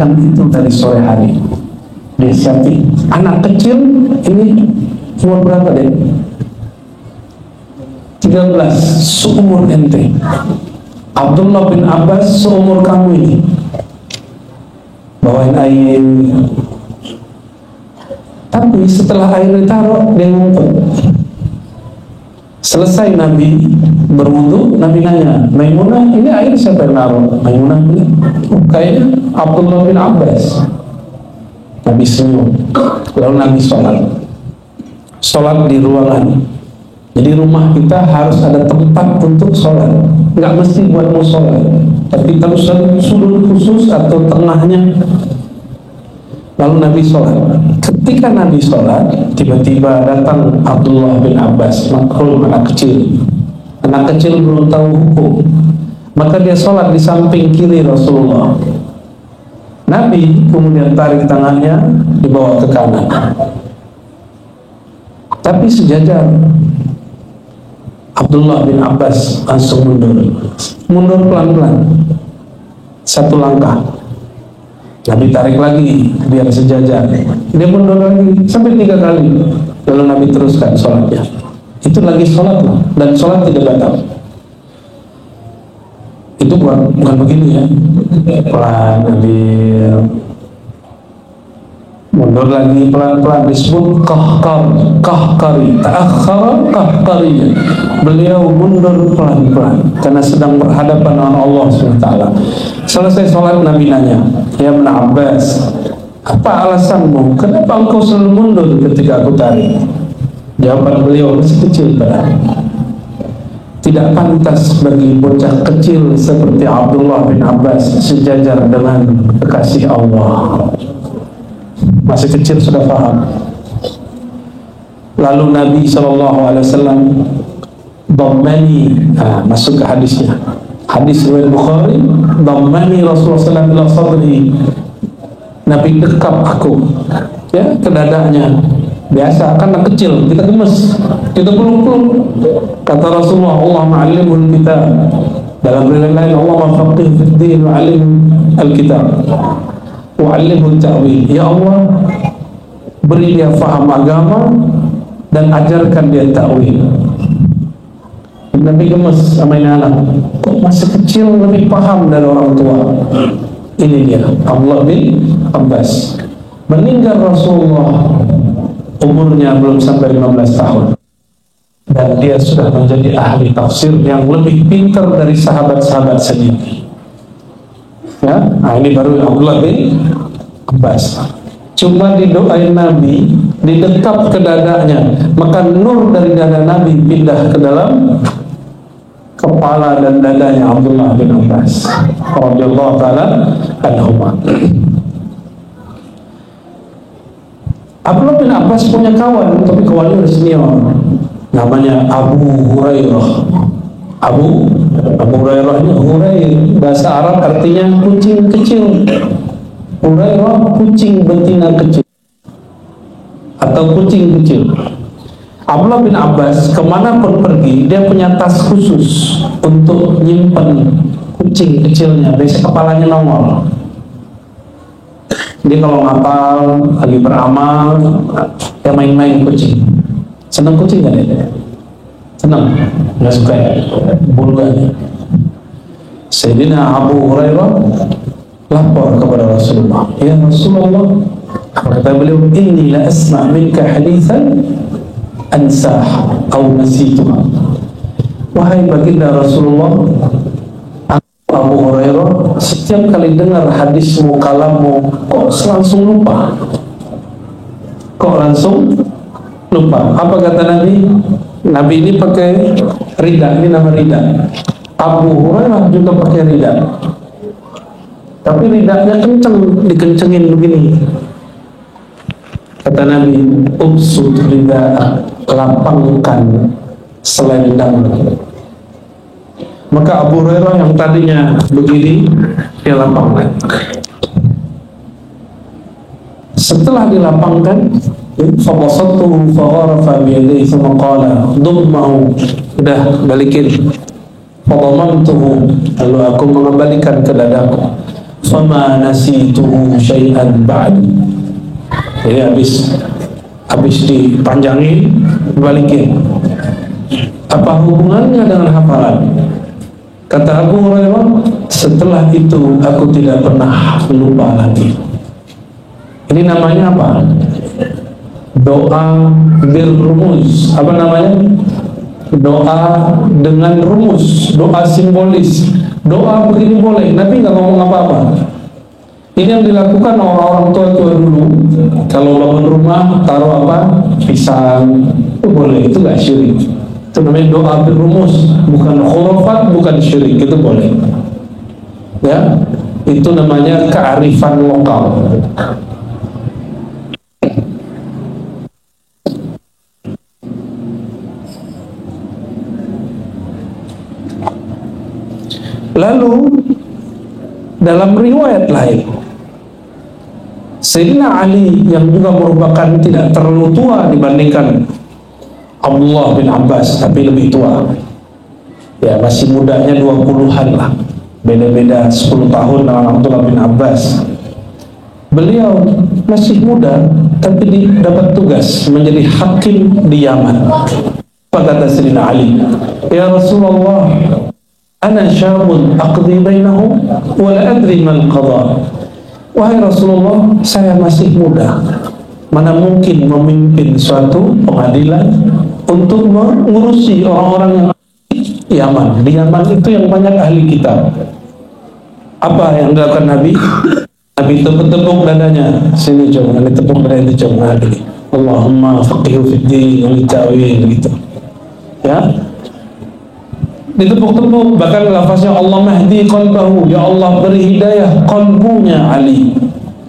kerjakan itu dari sore hari. Dia siapin. Anak kecil ini umur berapa deh? 13, seumur ente. Abdullah bin Abbas seumur kamu ini. Bawain air. Tapi setelah air ditaruh, dia ngumpet. Selesai Nabi berwudu, Nabi nanya, Maimunah, ini air siapa yang naruh? Maimunah bilang, kayaknya Abdullah bin Abbas. Nabi senyum. Lalu Nabi sholat di ruangan. Jadi rumah kita harus ada tempat untuk sholat. Nggak mesti buat musola, tapi harus ada sudut khusus atau tengahnya. Lalu Nabi sholat. Ketika Nabi sholat, tiba-tiba datang Abdullah bin Abbas, maklum anak kecil. Anak kecil belum tahu hukum, maka dia sholat di samping kiri Rasulullah. Nabi kemudian tarik tangannya, dibawa ke kanan. Tapi sejajar. Abdullah bin Abbas langsung mundur pelan-pelan, satu langkah. Nabi tarik lagi biar sejajar. Dia mundur lagi sampai 3 kali. Lalu Nabi teruskan sholatnya. Itu lagi sholat loh, dan sholat tidak batal. Itu bukan begini ya, pelan Nabi mundur lagi pelan-pelan, disebut kahkari, kahkari. Beliau mundur pelan-pelan karena sedang berhadapan dengan Allah SWT. Selesai sholat, Nabi nanya, ya Ibn Abbas, apa alasanmu? Kenapa engkau selalu mundur ketika aku tarik? Jawaban beliau masih kecil kan? Tidak pantas bagi bocah kecil seperti Abdullah bin Abbas sejajar dengan kekasih Allah. Masih kecil sudah paham. Lalu Nabi SAW masuk ke hadisnya. Hadis riwayat Bukhari, dhammani Rasulullah ila sadri. Nabi dekap aku, ya, ke dadanya. Biasa kan anak kecil, kita gemes, kita peluk-peluk. Kata Rasulullah, Allah ma'alimul kitab. Dalam riwayat lain, Allah mafaqih fid din wa alim al-kitab wa alimul ta'wil. Ya Allah, beri dia faham agama dan ajarkan dia ta'wil. Nabi gemes sama ini anak, kok masih kecil lebih paham dari orang tua. Ini dia Abdullah bin Abbas. Meninggal Rasulullah, umurnya belum sampai 15 tahun, dan dia sudah menjadi ahli tafsir yang lebih pintar dari sahabat-sahabat sendiri. Ya, nah ini baru Abdullah bin Abbas. Cuma didoain Nabi, didekap ke dadanya, maka nur dari dada Nabi pindah ke dalam kepala dan dadanya Abdullah bin Abbas radhiyallahu taala anhuma. Abdullah bin Abbas punya kawan, tapi kawannya senior, namanya Abu Hurairah. Abu Hurairah ini Hurair, bahasa Arab artinya kucing kecil. Hurairah kucing betina kecil atau kucing kecil. Abdullah bin Abbas kemanapun pergi, dia punya tas khusus untuk nyimpen kucing kecilnya. Biasanya kepalanya nongol. Dia kalau ngapal, lagi beramal, dia main-main kucing. Senang kucing gak dia? Senang? Nggak suka ya? Buruan. Sayyidina Abu Hurairah lapor kepada Rasulullah, ya Rasulullah, kata beliau, inni la asma' minka hadithan ansah atau nasituha. Wahai baginda Rasulullah, aku Abu Hurairah setiap kali dengar hadismu, kalammu, kok langsung lupa. Apa kata Nabi? Nabi ini pakai rida, ini nama rida. Abu Hurairah juga pakai rida, tapi ridanya kenceng, dikencengin begini. Kata Nabi, ubsud rida, lapangkan selendang. Maka Abu Hurairah yang tadinya begini, dia lapangkan. Setelah dilapangkan, fabasattuhu fagharafa biyadihi thumma qala dummahu, udah balikin. Fadamantuhu, lalu aku mengembalikan ke dadaku. fama nasituhu syai'an ba'd. Jadi habis dipanjangin, balikin. Apa hubungannya dengan hafalan? Kata Abu Hurairah, setelah itu aku tidak pernah lupa lagi. Ini namanya apa? Doa birrumus. Apa namanya? Doa dengan rumus, doa simbolis. Doa begini boleh, Nabi nggak ngomong apa-apa. Ini yang dilakukan orang-orang tua-tua dulu. Kalau bangun rumah, taruh apa? Pisang. Itu boleh, itu nggak syirik. Itu namanya doa berrumus, bukan khurafat, bukan syirik, itu boleh. Ya, itu namanya kearifan lokal. Lalu dalam riwayat lain, Sayyidina Ali yang juga merupakan tidak terlalu tua dibandingkan Abdullah bin Abbas, tapi lebih tua. Ya, masih mudanya 20-an lah. Beda-beda 10 tahun dengan Abdullah bin Abbas. Beliau masih muda, tapi dapat tugas menjadi hakim di Yaman. Apa kata Sayyidina Ali? Ya Rasulullah, ana syabun aqdi bainahum wa la adri man qada. Wahai Rasulullah, saya masih muda, mana mungkin memimpin suatu pengadilan untuk mengurusi orang-orang yang di Yaman. Di Yaman itu yang banyak ahli kitab. Apa yang dilakukan Nabi? Nabi tepuk-tepuk dadanya. Sini coba, tepuk dada itu coba. Allahumma faqihu fid din wa ta'wil, gitu. Ya, ditepuk-tepuk, bahkan lafaznya Allah mahdi qalbahu, ya Allah beri hidayah qalbunya Ali,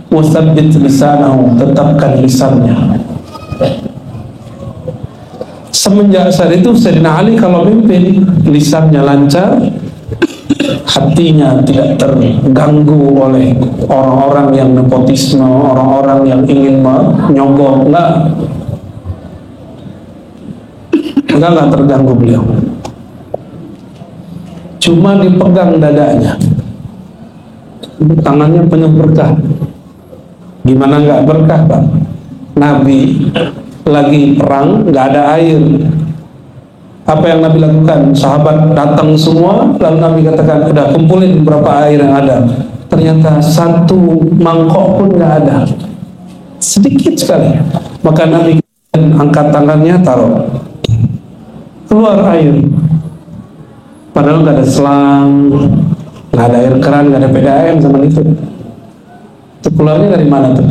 wasabbit lisanahu, tetapkan lisannya. Semenjak saat itu Sayyidina Ali kalau mimpin, lisannya lancar, hatinya tidak terganggu oleh orang-orang yang nepotisme, orang-orang yang ingin menyogok. Enggak terganggu beliau. Cuma dipegang dadanya, tangannya penuh berkah. Gimana nggak berkah, Pak? Nabi lagi perang, nggak ada air. Apa yang Nabi lakukan? Sahabat datang semua, lalu Nabi katakan, udah kumpulin berapa air yang ada. Ternyata satu mangkok pun nggak ada, sedikit sekali. Maka Nabi angkat tangannya, taruh, keluar air. Padahal nggak ada selang, nggak ada air keran, nggak ada PDAM zaman itu. Itu keluarnya dari mana tuh?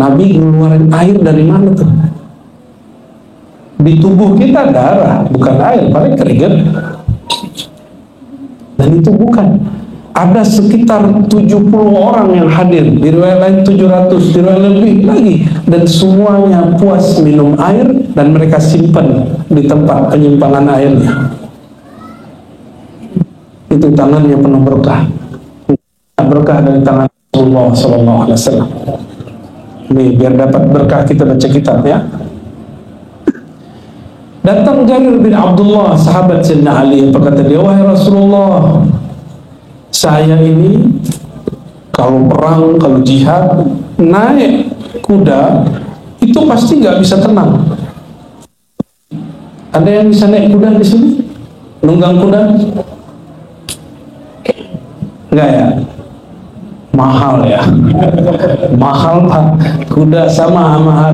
Nabi ngeluarin air dari mana tuh? Di tubuh kita darah, bukan air, paling keringat. Dan itu bukan. Ada sekitar 70 orang yang hadir, di riwayat lain 700, di riwayat lebih lagi, dan semuanya puas minum air dan mereka simpan di tempat penyimpanan airnya. Itu tangannya penuh berkah, berkah dari tangan Rasulullah SAW. Ini biar dapat berkah kita baca kitab, ya. Datang Jarir bin Abdullah, sahabat Sayyidina Ali, apa kata dia? Wahai Rasulullah, saya ini kalau perang, kalau jihad, naik kuda itu pasti nggak bisa tenang. Ada yang bisa naik kuda di sini? Nunggang kuda? Enggak ya? Mahal ya? Mahal Pak. Kuda sama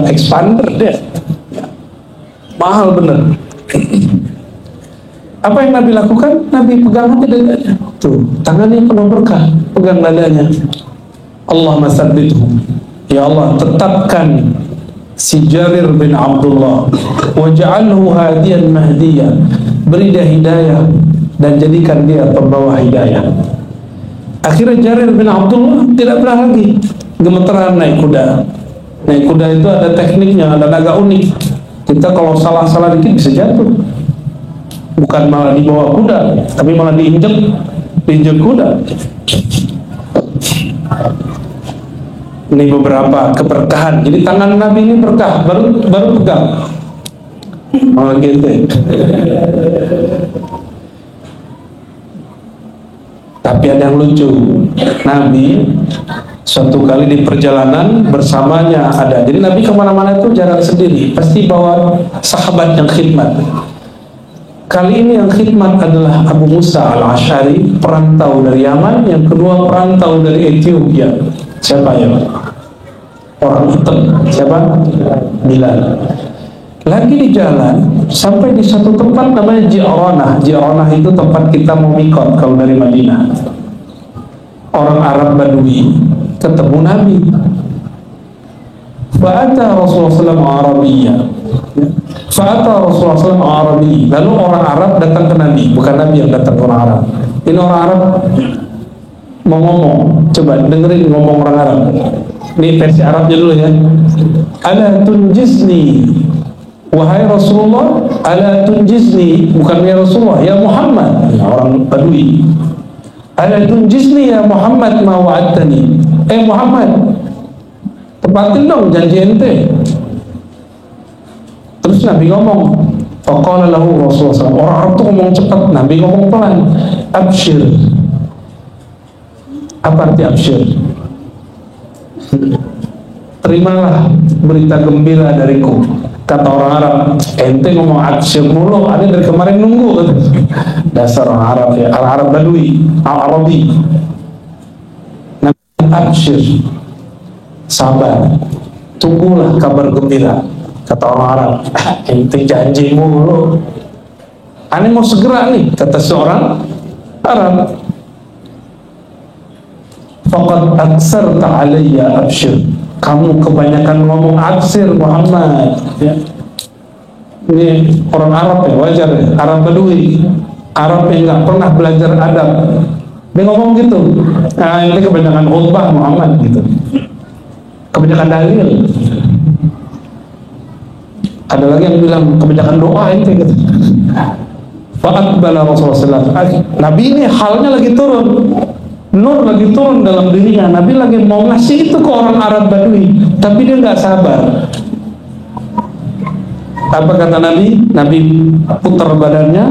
expander deh. Mahal bener. Apa yang Nabi lakukan? Nabi pegang aja dadanya. Tuh, tangannya penuh berkah, pegang dadanya. Allahumma tsabbithu. Ya Allah, tetapkan si Jarir bin Abdullah, waj'alhu hadiyan mahdiyan. Beri dia hidayah dan jadikan dia pembawa hidayah. Akhirnya Jarir bin Abdullah tidak pernah lagi gemeteran naik kuda. Naik kuda itu ada tekniknya, ada agak unik. Kita kalau salah-salah dikit bisa jatuh. Bukan malah dibawa kuda, tapi malah diinjek kuda. Ini beberapa keberkahan. Jadi tangan Nabi ini berkah, baru pegang. Oh gitu. Tapi ada yang lucu. Nabi suatu kali di perjalanan bersamanya ada. Jadi Nabi kemana-mana itu jarang sendiri, pasti bawa sahabat yang khidmat. Kali ini yang khidmat adalah Abu Musa al-Asy'ari, perantau dari Yaman. Yang kedua perantau dari Ethiopia. Siapa ya? Orang hitam. Siapa? Bilal. Lagi di jalan sampai di satu tempat namanya Ji'ranah. Ji'ranah itu tempat kita mau mikot kalau dari Madinah. Orang Arab Badui ketemu Nabi. Fa'ata Rasulullah SAW Arabiyya. Fa'ata Rasulullah SAW Arabi. Lalu orang Arab datang ke Nabi. Bukan Nabi yang datang ke orang Arab. Ini orang Arab mau ngomong. Coba dengerin ngomong orang Arab. Ini versi Arabnya dulu ya. Ala tunjizni, wahai Rasulullah, ala tunjizni. Bukan ya Rasulullah, ya Muhammad. Orang Badui. Ala tunjizni ya Muhammad ma wa'adtani. Muhammad, tepatin dong janji ente. Terus Nabi ngomong, faqala lahu Rasulullah SAW. Orang Arab tuh ngomong cepat, Nabi ngomong pelan. Absyir. Apa arti absyir? Terimalah berita gembira dariku. Kata orang Arab, ente ngomong absyir mulu, ada dari kemarin nunggu. Dasar orang Arab ya, Arab Badui, Arabi. Nabi absyir, sabar, tunggulah kabar gembira. Kata orang Arab, ente janji mulu, ane mau segera nih. Kata seorang Arab, faqad aksarta alayya absyir. Kamu kebanyakan ngomong absyir Muhammad ya. Ini orang Arab ya, wajar ya. Arab Badui, Arab yang gak pernah belajar adab, dia ngomong gitu. Nah, ini kebanyakan khutbah Muhammad gitu, kebanyakan dalil. Ada lagi yang bilang kebanyakan doa itu gitu. Fa'aqbala Rasulullah SAW. Nabi ini halnya lagi turun, nur lagi turun dalam dirinya. Nabi lagi mau ngasih itu ke orang Arab Badui, tapi dia nggak sabar. Apa kata Nabi? Nabi putar badannya,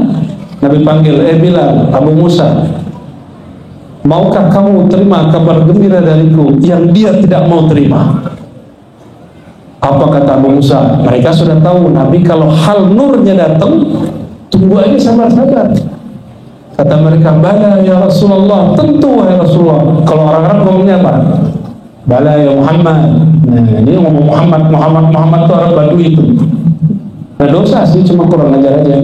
Nabi panggil, Bilal, Abu Musa, maukah kamu terima kabar gembira dariku yang dia tidak mau terima? Apa kata Abu Musa? Mereka sudah tahu Nabi kalau hal nurnya datang, tunggu aja sabar-sabar. Kata mereka, bala ya Rasulullah, tentu wahai Rasulullah. Kalau orang Arab ngomongnya apa? Bala ya Muhammad. Nah, ini ngomong Muhammad itu Arab Badui itu. Nah, dosa sih, cuma kurang ajar aja.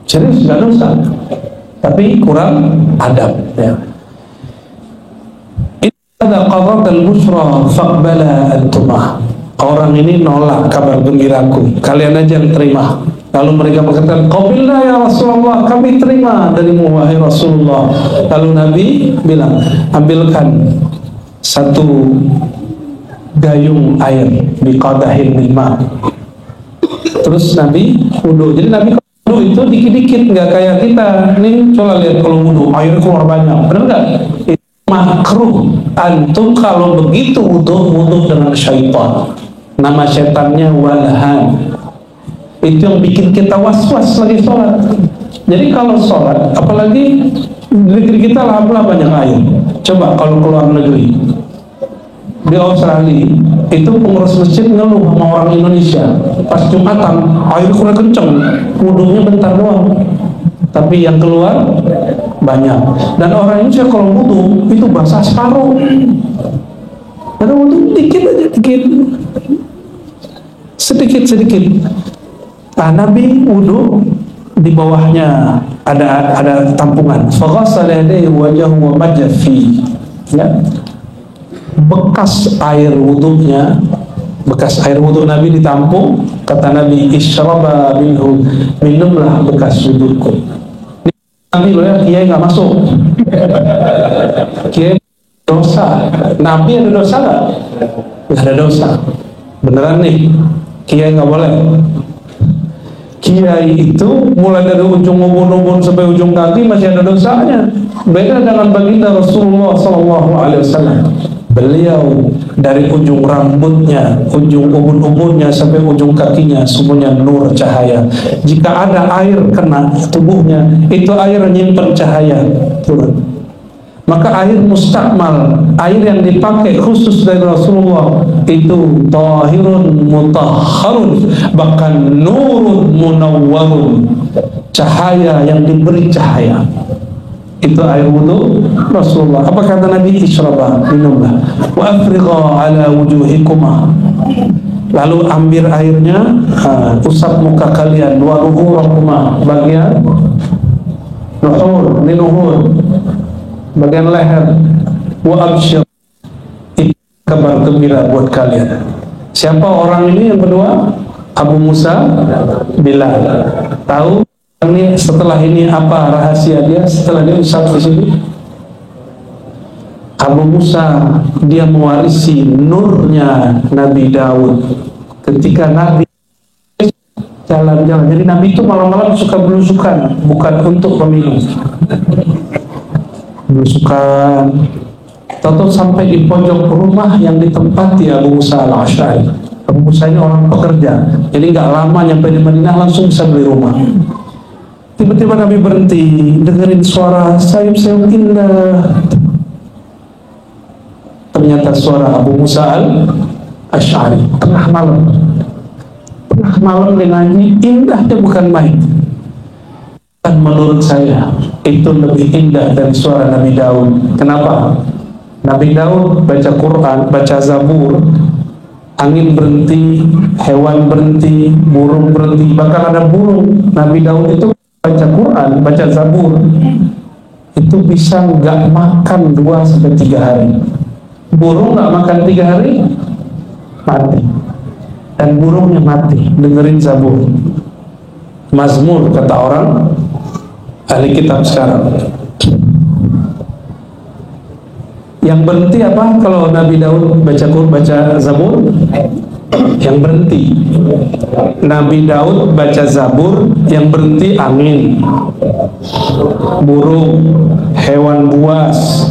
Serius, nggak dosa, tapi kurang adab ya. Idza qadat al-bushra faqbala antumah. Orang ini nolak kabar gembiraku, kalian aja yang terima. Lalu mereka berkata, qabilna ya Rasulullah, kami terima darimu wahai Rasulullah. Lalu Nabi bilang, ambilkan satu gayung air biqadahin bilma. Terus Nabi wudu. Jadi Nabi wudu itu dikit-dikit, nggak kayak kita. Ini coba lihat kalau wudu air keluar banyak, benar nggak? Itu makruh. Antum kalau begitu wudu dengan syaitan. Nama syaitannya walhan. Itu yang bikin kita was-was lagi sholat. Jadi kalau sholat, apalagi negeri kita alhamdulillah banyak air. Coba kalau keluar negeri, di Australia itu pengurus masjid ngeluh sama orang Indonesia, pas Jumatan air kurang kenceng, wudunya bentar doang, tapi yang keluar banyak. Dan orang Indonesia kalau wudu itu basah separuh, karena wudu dikit aja, sedikit. Nah, Nabi wudu, di bawahnya ada tampungan. Faghasala yadayhi wajahu wa majja fi. Ya. Bekas air wudunya, bekas air wudu Nabi ditampung. Kata Nabi, isyraba minhu, minumlah bekas wuduku. Nabi loh ya, kiai nggak masuk. Kiai dosa. Nabi ada dosa nggak? Nggak ada dosa. Beneran nih, kiai nggak boleh. Kiai itu mulai dari ujung ubun-ubun sampai ujung kaki masih ada dosanya. Beda dengan baginda Rasulullah SAW. Beliau dari ujung rambutnya, ujung ubun-ubunnya sampai ujung kakinya semuanya nur cahaya. Jika ada air kena tubuhnya, itu air nyimpen cahaya turun. Maka air mustakmal, air yang dipakai khusus dari Rasulullah itu tahirun mutahharun, bahkan nurun munawwarun, cahaya yang diberi cahaya. Itu air wudu Rasulullah. Apa kata Nabi? Ishrabah, minumlah. Wa afrigha ala wujuhikuma. Lalu ambil airnya, usap muka kalian. Wa ruhurakuma, bagian nuhur, ini nuhur, bagian leher. Wa absyir, itu kabar gembira buat kalian. Siapa orang ini yang kedua? Abu Musa Bilal. Tahu ini setelah ini apa rahasia dia setelah dia usap di sini? Abu Musa dia mewarisi nurnya Nabi Daud. Ketika Nabi jalan-jalan, jadi Nabi itu malam-malam suka belusukan, bukan untuk meminum. Belusukan, tahu sampai di pojok rumah yang ditempati Abu Musa al-Asy'ari. Abu Musa ini orang pekerja, jadi nggak lama nyampe di Madinah langsung bisa beli rumah. Tiba-tiba Nabi berhenti, dengerin suara sayup-sayup indah. Ternyata suara Abu Musa al-Asy'ari. Tengah malam dia nyanyi, indahnya bukan main. Dan menurut saya itu lebih indah dari suara Nabi Daud. Kenapa? Nabi Daud baca Quran, baca Zabur, angin berhenti, hewan berhenti, burung berhenti, bahkan ada burung. Nabi Daud itu baca Quran, baca Zabur, itu bisa nggak makan 2-3 hari. Burung nggak makan 3 hari, mati. Dan burungnya mati, dengerin Zabur. Mazmur kata orang ahli kitab sekarang. Yang berhenti apa kalau Nabi Daud baca Zabur? Yang berhenti Nabi Daud baca Zabur, yang berhenti angin, burung, hewan buas.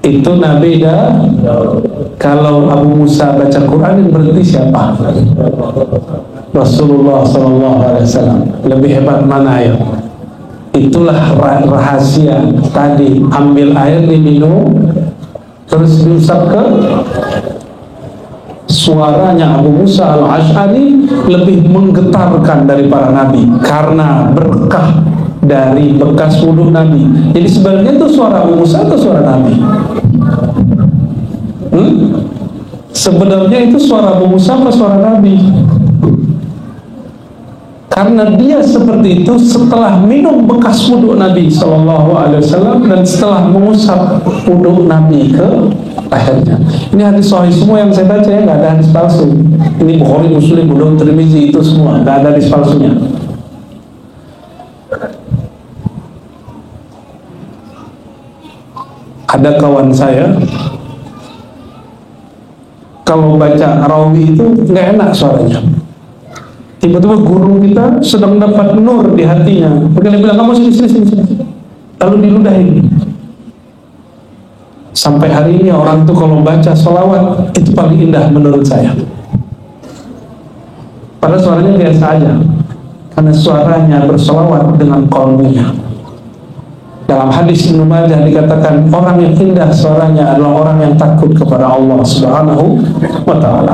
Itu Nabi Daud. Kalau Abu Musa baca Quran, yang berhenti siapa? Rasulullah SAW. Lebih hebat mana ya? Itulah rahasia tadi. Ambil air diminum, terus diusap ke suaranya. Abu Musa al-Asy'ari lebih menggetarkan dari para nabi karena berkah dari bekas wudhu Nabi. Jadi sebenarnya itu suara Abu Musa atau suara Nabi? Sebenarnya itu suara Abu Musa atau suara Nabi? Karena dia seperti itu setelah minum bekas wudhu Nabi SAW dan setelah mengusap wudhu Nabi ke akhirnya. Ini hadis sahih semua yang saya baca ya, nggak ada hadis palsu. Ini Bukhari, Muslim, Bukhari, Tirmizi, itu semua nggak ada hadis palsunya. Ada kawan saya kalau baca rawi itu nggak enak suaranya. Tiba-tiba guru kita sedang dapat nur di hatinya, maka dia bilang, kamu sini, lalu diludahin. Sampai hari ini orang tuh kalau baca sholawat itu paling indah menurut saya. Padahal suaranya biasa aja, karena suaranya bersolawat dengan qalbunya. Dalam hadis Ibnu Majah dikatakan orang yang indah suaranya adalah orang yang takut kepada Allah Subhanahu wa ta'ala.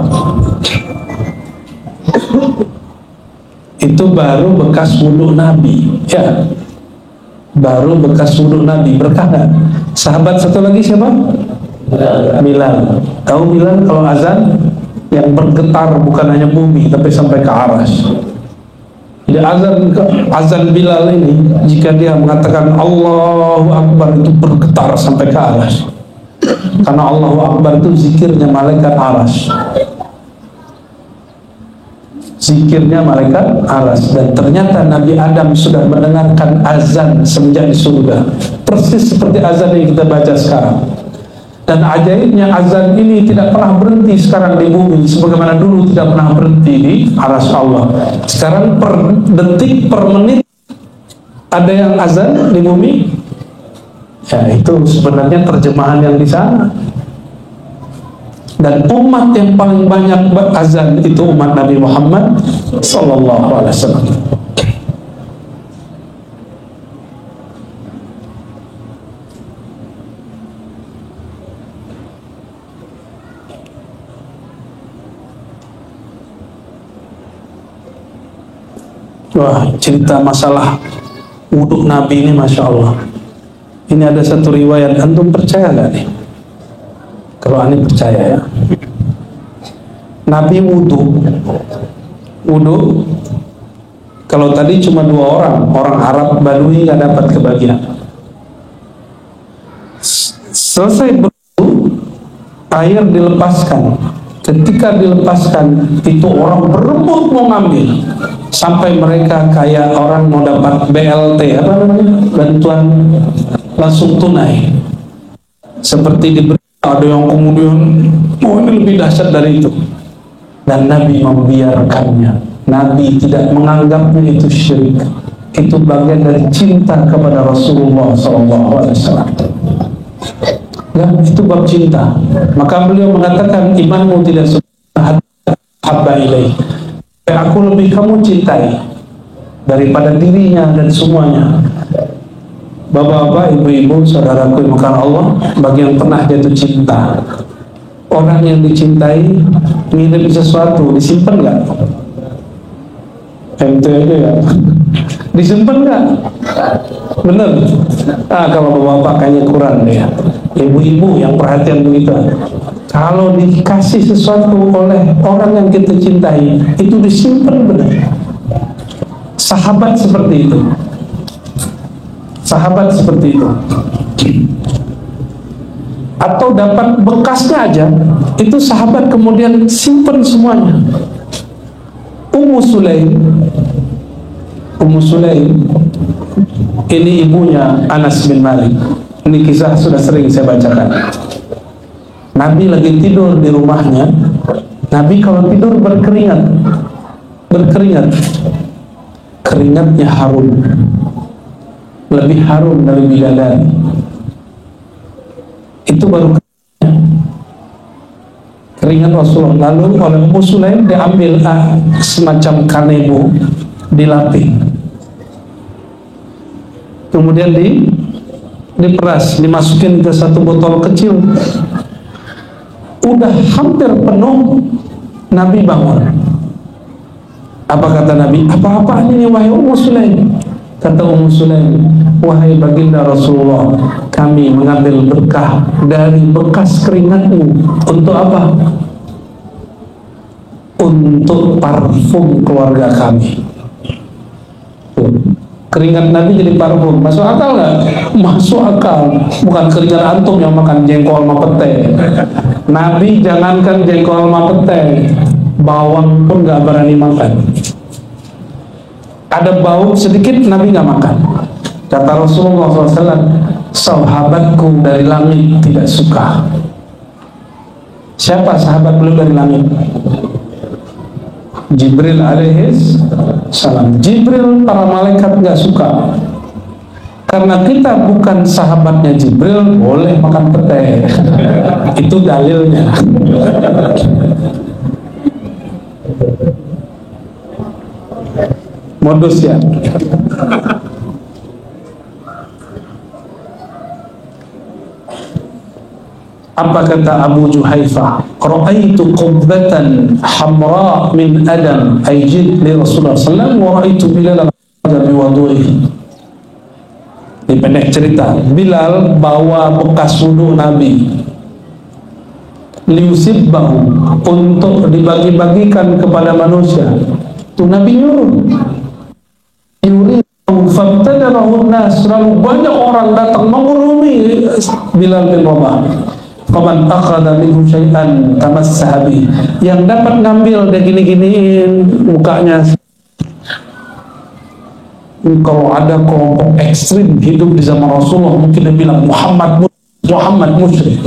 Itu baru bekas wudhu Nabi ya, baru bekas wudhu Nabi. Berkah gak? Sahabat satu lagi siapa? Bilal. Tahu Bilal kalau azan yang bergetar bukan hanya bumi tapi sampai ke aras. Jadi azan Bilal ini jika dia mengatakan Allahu Akbar itu bergetar sampai ke aras. Karena Allahu Akbar itu zikirnya malaikat aras. Zikirnya malaikat aras. Dan ternyata Nabi Adam sudah mendengarkan azan semenjak di surga, persis seperti azan yang kita baca sekarang. Dan ajaibnya azan ini tidak pernah berhenti sekarang di bumi, sebagaimana dulu tidak pernah berhenti di aras Allah. Sekarang per detik, per menit ada yang azan di bumi. Ya itu sebenarnya terjemahan yang di sana. Dan umat yang paling banyak berazan itu umat Nabi Muhammad sallallahu alaihi wasallam. Wah, cerita masalah wudhu Nabi ini Masya Allah. Ini ada satu riwayat, antum percaya gak nih? Kalau aneh percaya ya. Nabi wudhu, kalau tadi cuma 2 orang Arab Badui gak dapat kebagian. Selesai berwudhu, air dilepaskan. Ketika dilepaskan, itu orang berebut mau ngambil. Sampai mereka kayak orang mau dapat BLT, apa namanya, bantuan langsung tunai. Seperti diberi, ada yang kemudian, oh ini lebih dahsyat dari itu. Dan Nabi membiarkannya. Nabi tidak menganggapnya itu syirik. Itu bagian dari cinta kepada Rasulullah SAW. Ya, itu bab cinta. Maka beliau mengatakan, imanmu tidak habba ilaih. Aku lebih kamu cintai daripada dirinya dan semuanya. Bapak-bapak, ibu-ibu, saudaraku yang makan Allah, bagi yang pernah jatuh cinta, orang yang dicintai ngirim sesuatu, disimpan nggak? MT aja ya, disimpan nggak? Bener? Kalau bapak-bapak kayaknya kurang deh ya. Ibu-ibu yang perhatian begitu, kalau dikasih sesuatu oleh orang yang kita cintai, itu disimpan benar. Sahabat seperti itu. Sahabat seperti itu. Atau dapat bekasnya aja, itu sahabat kemudian simpan semuanya. Ummu Sulaim ini ibunya Anas bin Malik. Ini kisah sudah sering saya bacakan. Nabi lagi tidur di rumahnya. Nabi kalau tidur berkeringat, keringatnya harum, lebih harum dari bidadari. Itu baru keringat Rasulullah. Lalu oleh Ummu Sulaim diambil semacam kanebo, dilapih, kemudian diperas, dimasukin ke satu botol kecil. Udah hampir penuh, Nabi bangun. Apa kata Nabi? Apa-apaan ini wahai Ummu Sulaim? Kata Ummu Sulaim, wahai baginda Rasulullah, kami mengambil berkah dari bekas keringatmu. Untuk apa? Untuk parfum keluarga kami. Keringat Nabi jadi parfum. Masuk akal nggak? Masuk akal. Bukan keringat antum yang makan jengkol sama pete. Nabi jangankan jengkol sama pete, bawang pun nggak berani makan. Ada bau sedikit Nabi nggak makan. Kata Rasulullah SAW, sahabatku dari langit tidak suka. Siapa sahabat beliau dari langit? Jibril alaihis salam. Jibril, para malaikat nggak suka. Karena kita bukan sahabatnya Jibril, boleh makan pete. Itu dalilnya. Modus ya. Apa kata Abu Juhaifah? Ra'aitu qubbatan hamra min adam ajid li Rasulullah sallallahu alaihi wasallam wa ra'aitu Bilal bi wudu'ihi. Ini pendek cerita. Bilal bawa bekas wudu Nabi, liusibbahu, untuk dibagi-bagikan kepada manusia. Itu Nabi nyuruh. Fabtadarahu nas, lalu banyak orang datang mengurumi Bilal bin Rabah. Faman akhadha minhu syai'an tamassaha bi, yang dapat ngambil dia gini-giniin mukanya. Kalau ada kelompok ekstrim hidup di zaman Rasulullah, mungkin dia bilang Muhammad musyrik.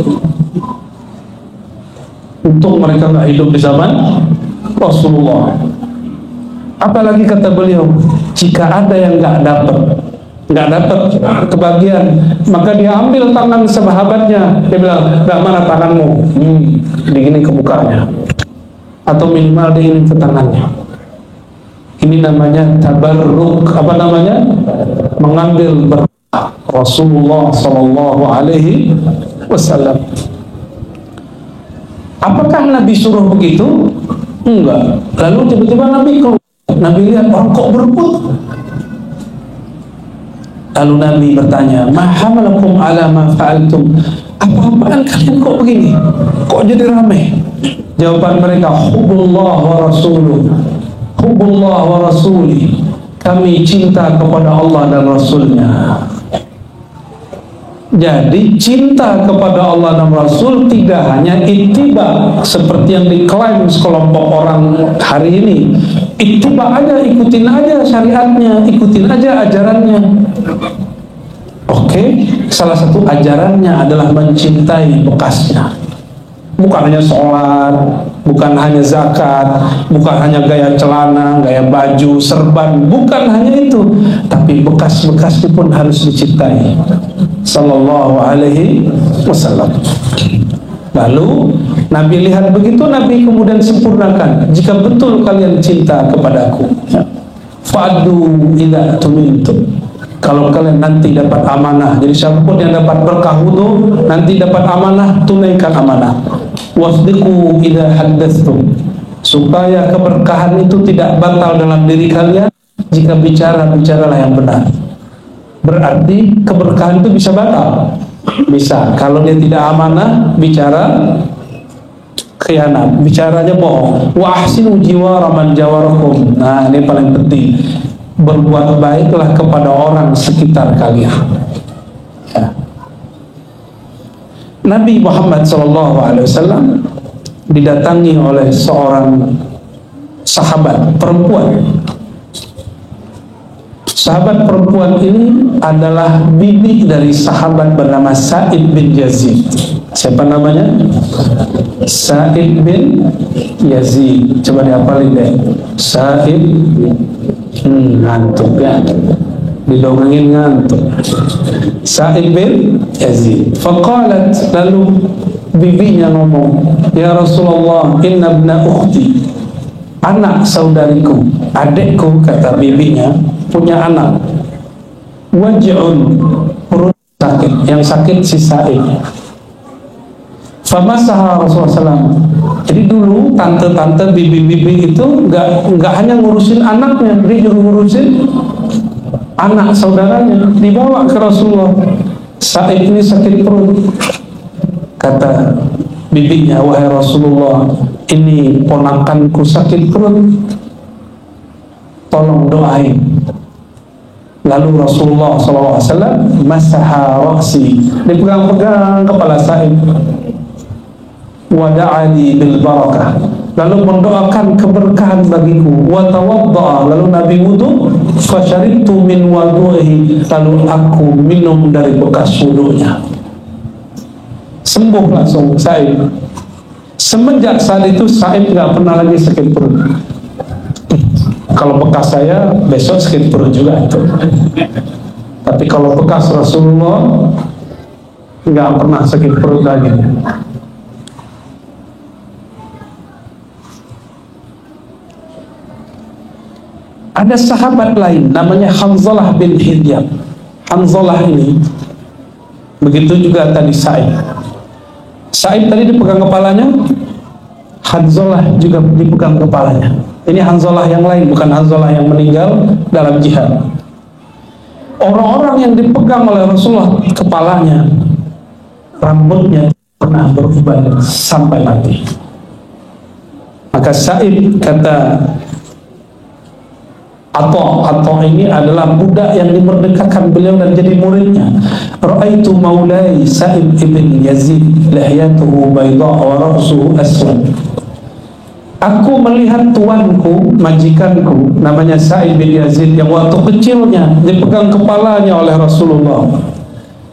Untuk mereka nggak hidup di zaman Rasulullah. Apalagi kata beliau, jika ada yang nggak dapat, nggak dapat kebagian. Maka dia ambil tangan sahabatnya, dia bilang, "Nggak, mana tanganmu?" Begini ke mukanya, atau minimal diingin ke tangannya. Ini namanya tabarruk. Apa namanya? Mengambil berkah Rasulullah Sallallahu Alaihi Wasallam. Apakah Nabi suruh begitu? Enggak. Lalu tiba-tiba Nabi keluar. Nabi lihat orang kok berebut. Lalu Nabi bertanya, "Ma hamalakum ala ma fa'altum?" Apa-apaan kalian kok begini? Kok jadi ramai? Jawaban mereka, "Hubbullah wa rasuluh." Hubbullah wa rasuli. Kami cinta kepada Allah dan Rasulnya. Jadi cinta kepada Allah dan Rasul tidak hanya ittiba seperti yang diklaim sekelompok orang hari ini. Ittiba aja, ikutin aja syariatnya, ikutin aja ajarannya. Oke, salah satu ajarannya adalah mencintai bekasnya. Bukan hanya sholat, bukan hanya zakat, bukan hanya gaya celana, gaya baju, serban, bukan hanya itu, tapi bekas-bekasnya pun harus dicintai. Sallallahu Alaihi Wasallam. Lalu Nabi lihat begitu, Nabi kemudian sempurnakan. Jika betul kalian cinta kepadaku, fa'addu idza tumintum. Kalau kalian nanti dapat amanah, jadi siapapun yang dapat berkah wudu nanti dapat amanah, tunaikan amanah. Wasdiqu idza haddatstum. Supaya keberkahan itu tidak batal dalam diri kalian, jika bicara, bicaralah yang benar. Berarti keberkahan itu bisa batal. Bisa, kalau dia tidak amanah, bicara khianat, bicaranya bohong. Wa ahsinu jiwara man jawarakum. Nah, ini paling penting. Berbuat baiklah kepada orang sekitar kalian. Ya. Nabi Muhammad SAW didatangi oleh seorang sahabat perempuan. Sahabat perempuan ini adalah bibi dari sahabat bernama Sa'id bin Yazid. Siapa namanya? Sa'id bin Yazid. Coba dihafalin deh. Sa'id ngantuk ya, didongengin ngantuk. Sa'id bin Yazid. Faqalat, lalu bibinya ngomong, "Ya Rasulullah, inna ibna ukhti." Anak saudariku, adekku, kata bibinya, punya anak. Waj'un, perut sakit, yang sakit si Sa'id. Famasaha Rasulullah SAW. Jadi dulu tante-tante, bibi-bibi itu nggak hanya ngurusin anaknya, dia juga ngurusin anak saudaranya. Dibawa ke Rasulullah. Sa'id ini sakit perut. Kata bibinya, "Wahai Rasulullah, ini ponakanku sakit perut, tolong doain." Lalu Rasulullah SAW masaha ra'si, dipegang-pegang kepala Sa'id. Wada'ali bil barakah, lalu mendoakan keberkahan bagiku. Wa tawadda'a, lalu Nabi wudu. Fasyaribtu min wudu'ihi, lalu aku minum dari bekas wudunya. Sembuh langsung Sa'id. Semenjak saat itu Sa'id nggak pernah lagi sakit perut. Kalau bekas saya besok sakit perut juga itu. Tapi kalau bekas Rasulullah nggak pernah sakit perut lagi. Ada sahabat lain namanya Hanzalah bin Hidyam. Hanzalah ini begitu juga tadi Sa'id. Sa'id tadi dipegang kepalanya, Hanzalah juga dipegang kepalanya. Ini Hanzalah yang lain, bukan Hanzalah yang meninggal dalam jihad. Orang-orang yang dipegang oleh Rasulullah kepalanya, rambutnya pernah berubah sampai mati. Maka Sa'id kata Atha ini adalah budak yang dimerdekakan beliau dan jadi muridnya. Ra'aitu maulai Sa'id ibn Yazid lahyatuhu bayda wa ra'suhu aswad. Aku melihat tuanku, majikanku, namanya Sa'id bin Yazid, yang waktu kecilnya dipegang kepalanya oleh Rasulullah.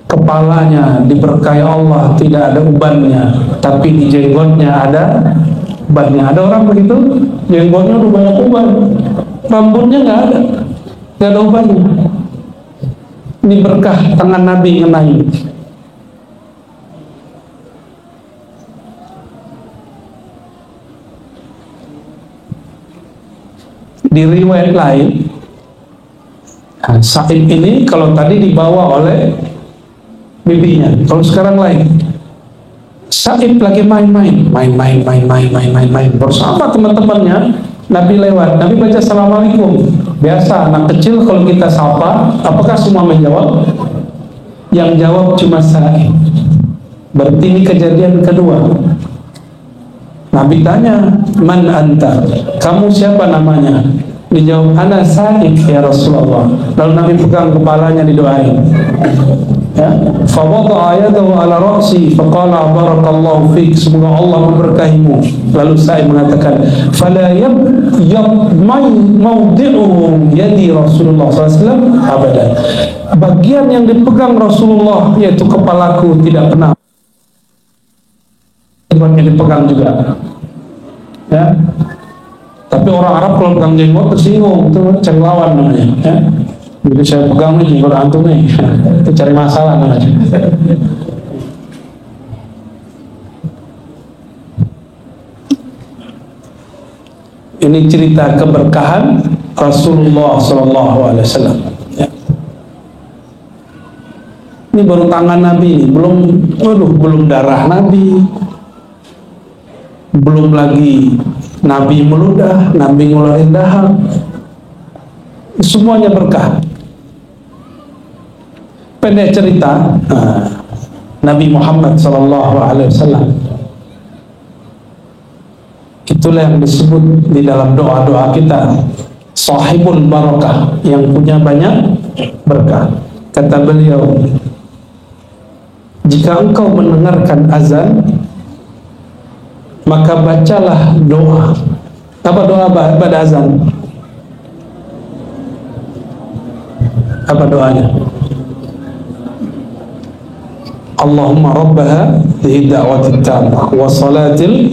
Kepalanya diberkahi Allah, tidak ada ubannya, tapi di jenggotnya ada ubannya. Ada orang begitu, jenggotnya udah banyak uban, rambutnya nggak ada ubannya. Ini berkah tangan Nabi ngenai. Di riwayat lain, Sa'ib ini kalau tadi dibawa oleh bibinya, kalau sekarang lain. Sa'ib lagi main bersama teman-temannya. Nabi lewat, Nabi baca Assalamualaikum. Biasa anak kecil kalau kita sapa, apakah semua menjawab? Yang jawab cuma Sa'ib. Berarti ini kejadian kedua. Nabi tanya, man anta? Kamu siapa namanya? Dijawab, ana Sa'ib ya Rasulullah. Lalu Nabi pegang kepalanya, didoain. Ya, fa wada'a yadahu ala ra'si faqala barakallahu fik, semoga Allah memberkahimu. Lalu Sa'ib mengatakan, fala mawdi'u yadi Rasulullah SAW abadan. Bagian yang dipegang Rasulullah, yaitu kepalaku, tidak pernah yang dipegang juga. Ya. Tapi orang Arab kalau pegang jenggot tersinggung, itu cari lawan namanya. Ya. Jadi saya pegang nih jenggot antum nih, itu cari masalah namanya. Ini cerita keberkahan Rasulullah SAW. Ya. Ini baru tangan Nabi, belum darah Nabi. Belum lagi Nabi meludah, Nabi ngeluarin dahak, semuanya berkah. Pendek cerita, Nabi Muhammad SAW, itulah yang disebut di dalam doa-doa kita sahibul barakah, yang punya banyak berkah. Kata beliau, jika engkau mendengarkan azan, maka bacalah doa. Apa doa pada azan? Apa doanya? Allahumma rabbaha hadhihi da'wati tammah wa salatil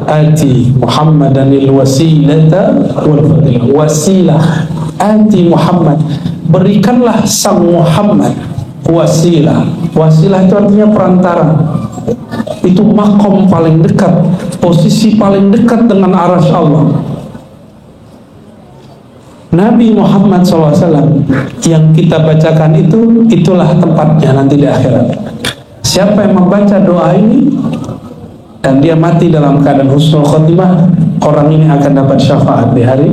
ati Muhammadanil wasilata wal fadilah. Wasilah ati Muhammad, berikanlah sang Muhammad wasilah. Wasilah itu artinya perantara. Itu makom paling dekat, posisi paling dekat dengan arasy Allah. Nabi Muhammad SAW yang kita bacakan itulah tempatnya nanti di akhirat. Siapa yang membaca doa ini dan dia mati dalam keadaan husnul khotimah, orang ini akan dapat syafaat di hari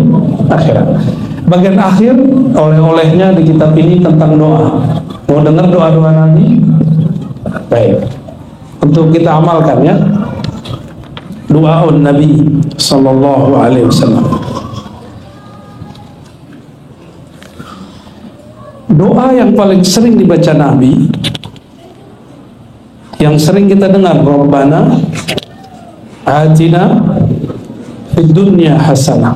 akhirat. Bagian akhir oleh-olehnya di kitab ini tentang doa. Mau dengar doa-doa Nabi? Baik, untuk kita amalkan ya. Doaun Nabi sallallahu alaihi wasallam. Doa yang paling sering dibaca Nabi, yang sering kita dengar, Rabbana atina fid dunya hasanah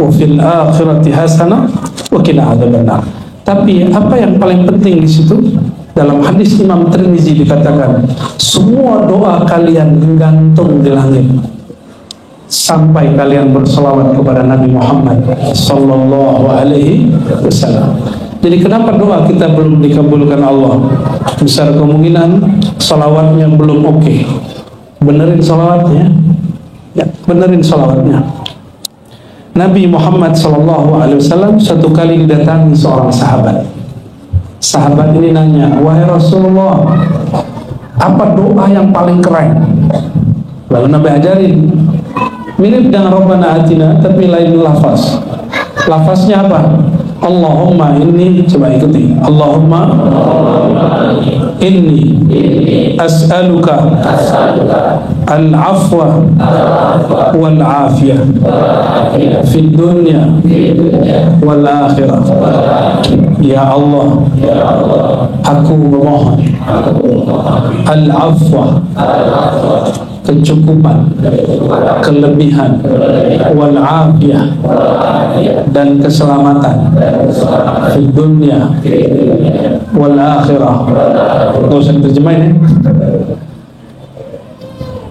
wa fil akhirati hasanah wa qina adzabannar. Tapi apa yang paling penting di situ? Dalam hadis Imam Tirmizi dikatakan, semua doa kalian gantung di langit sampai kalian berselawat kepada Nabi Muhammad sallallahu alaihi wasallam. Jadi kenapa doa kita belum dikabulkan Allah? Besar kemungkinan salawatnya belum oke. Benerin salawatnya, ya, benerin salawatnya. Nabi Muhammad sallallahu alaihi wasallam satu kali didatangi seorang sahabat. Sahabat ini nanya, wahai Rasulullah, apa doa yang paling keren? Lalu Nabi ajarin, mirip dengan Rabbana atina, tapi lain lafaz. Lafaznya apa? Allahumma inni, coba ikuti. Allahumma inni as'aluka al-afwa wal-afiyah fid dunya wal akhirah. Ya Allah, aku memohon al-afwa, kecukupan, kelebihan, wal afiyah, dan keselamatan di dunia wal akhirah. Nggak usah terjemahin ya.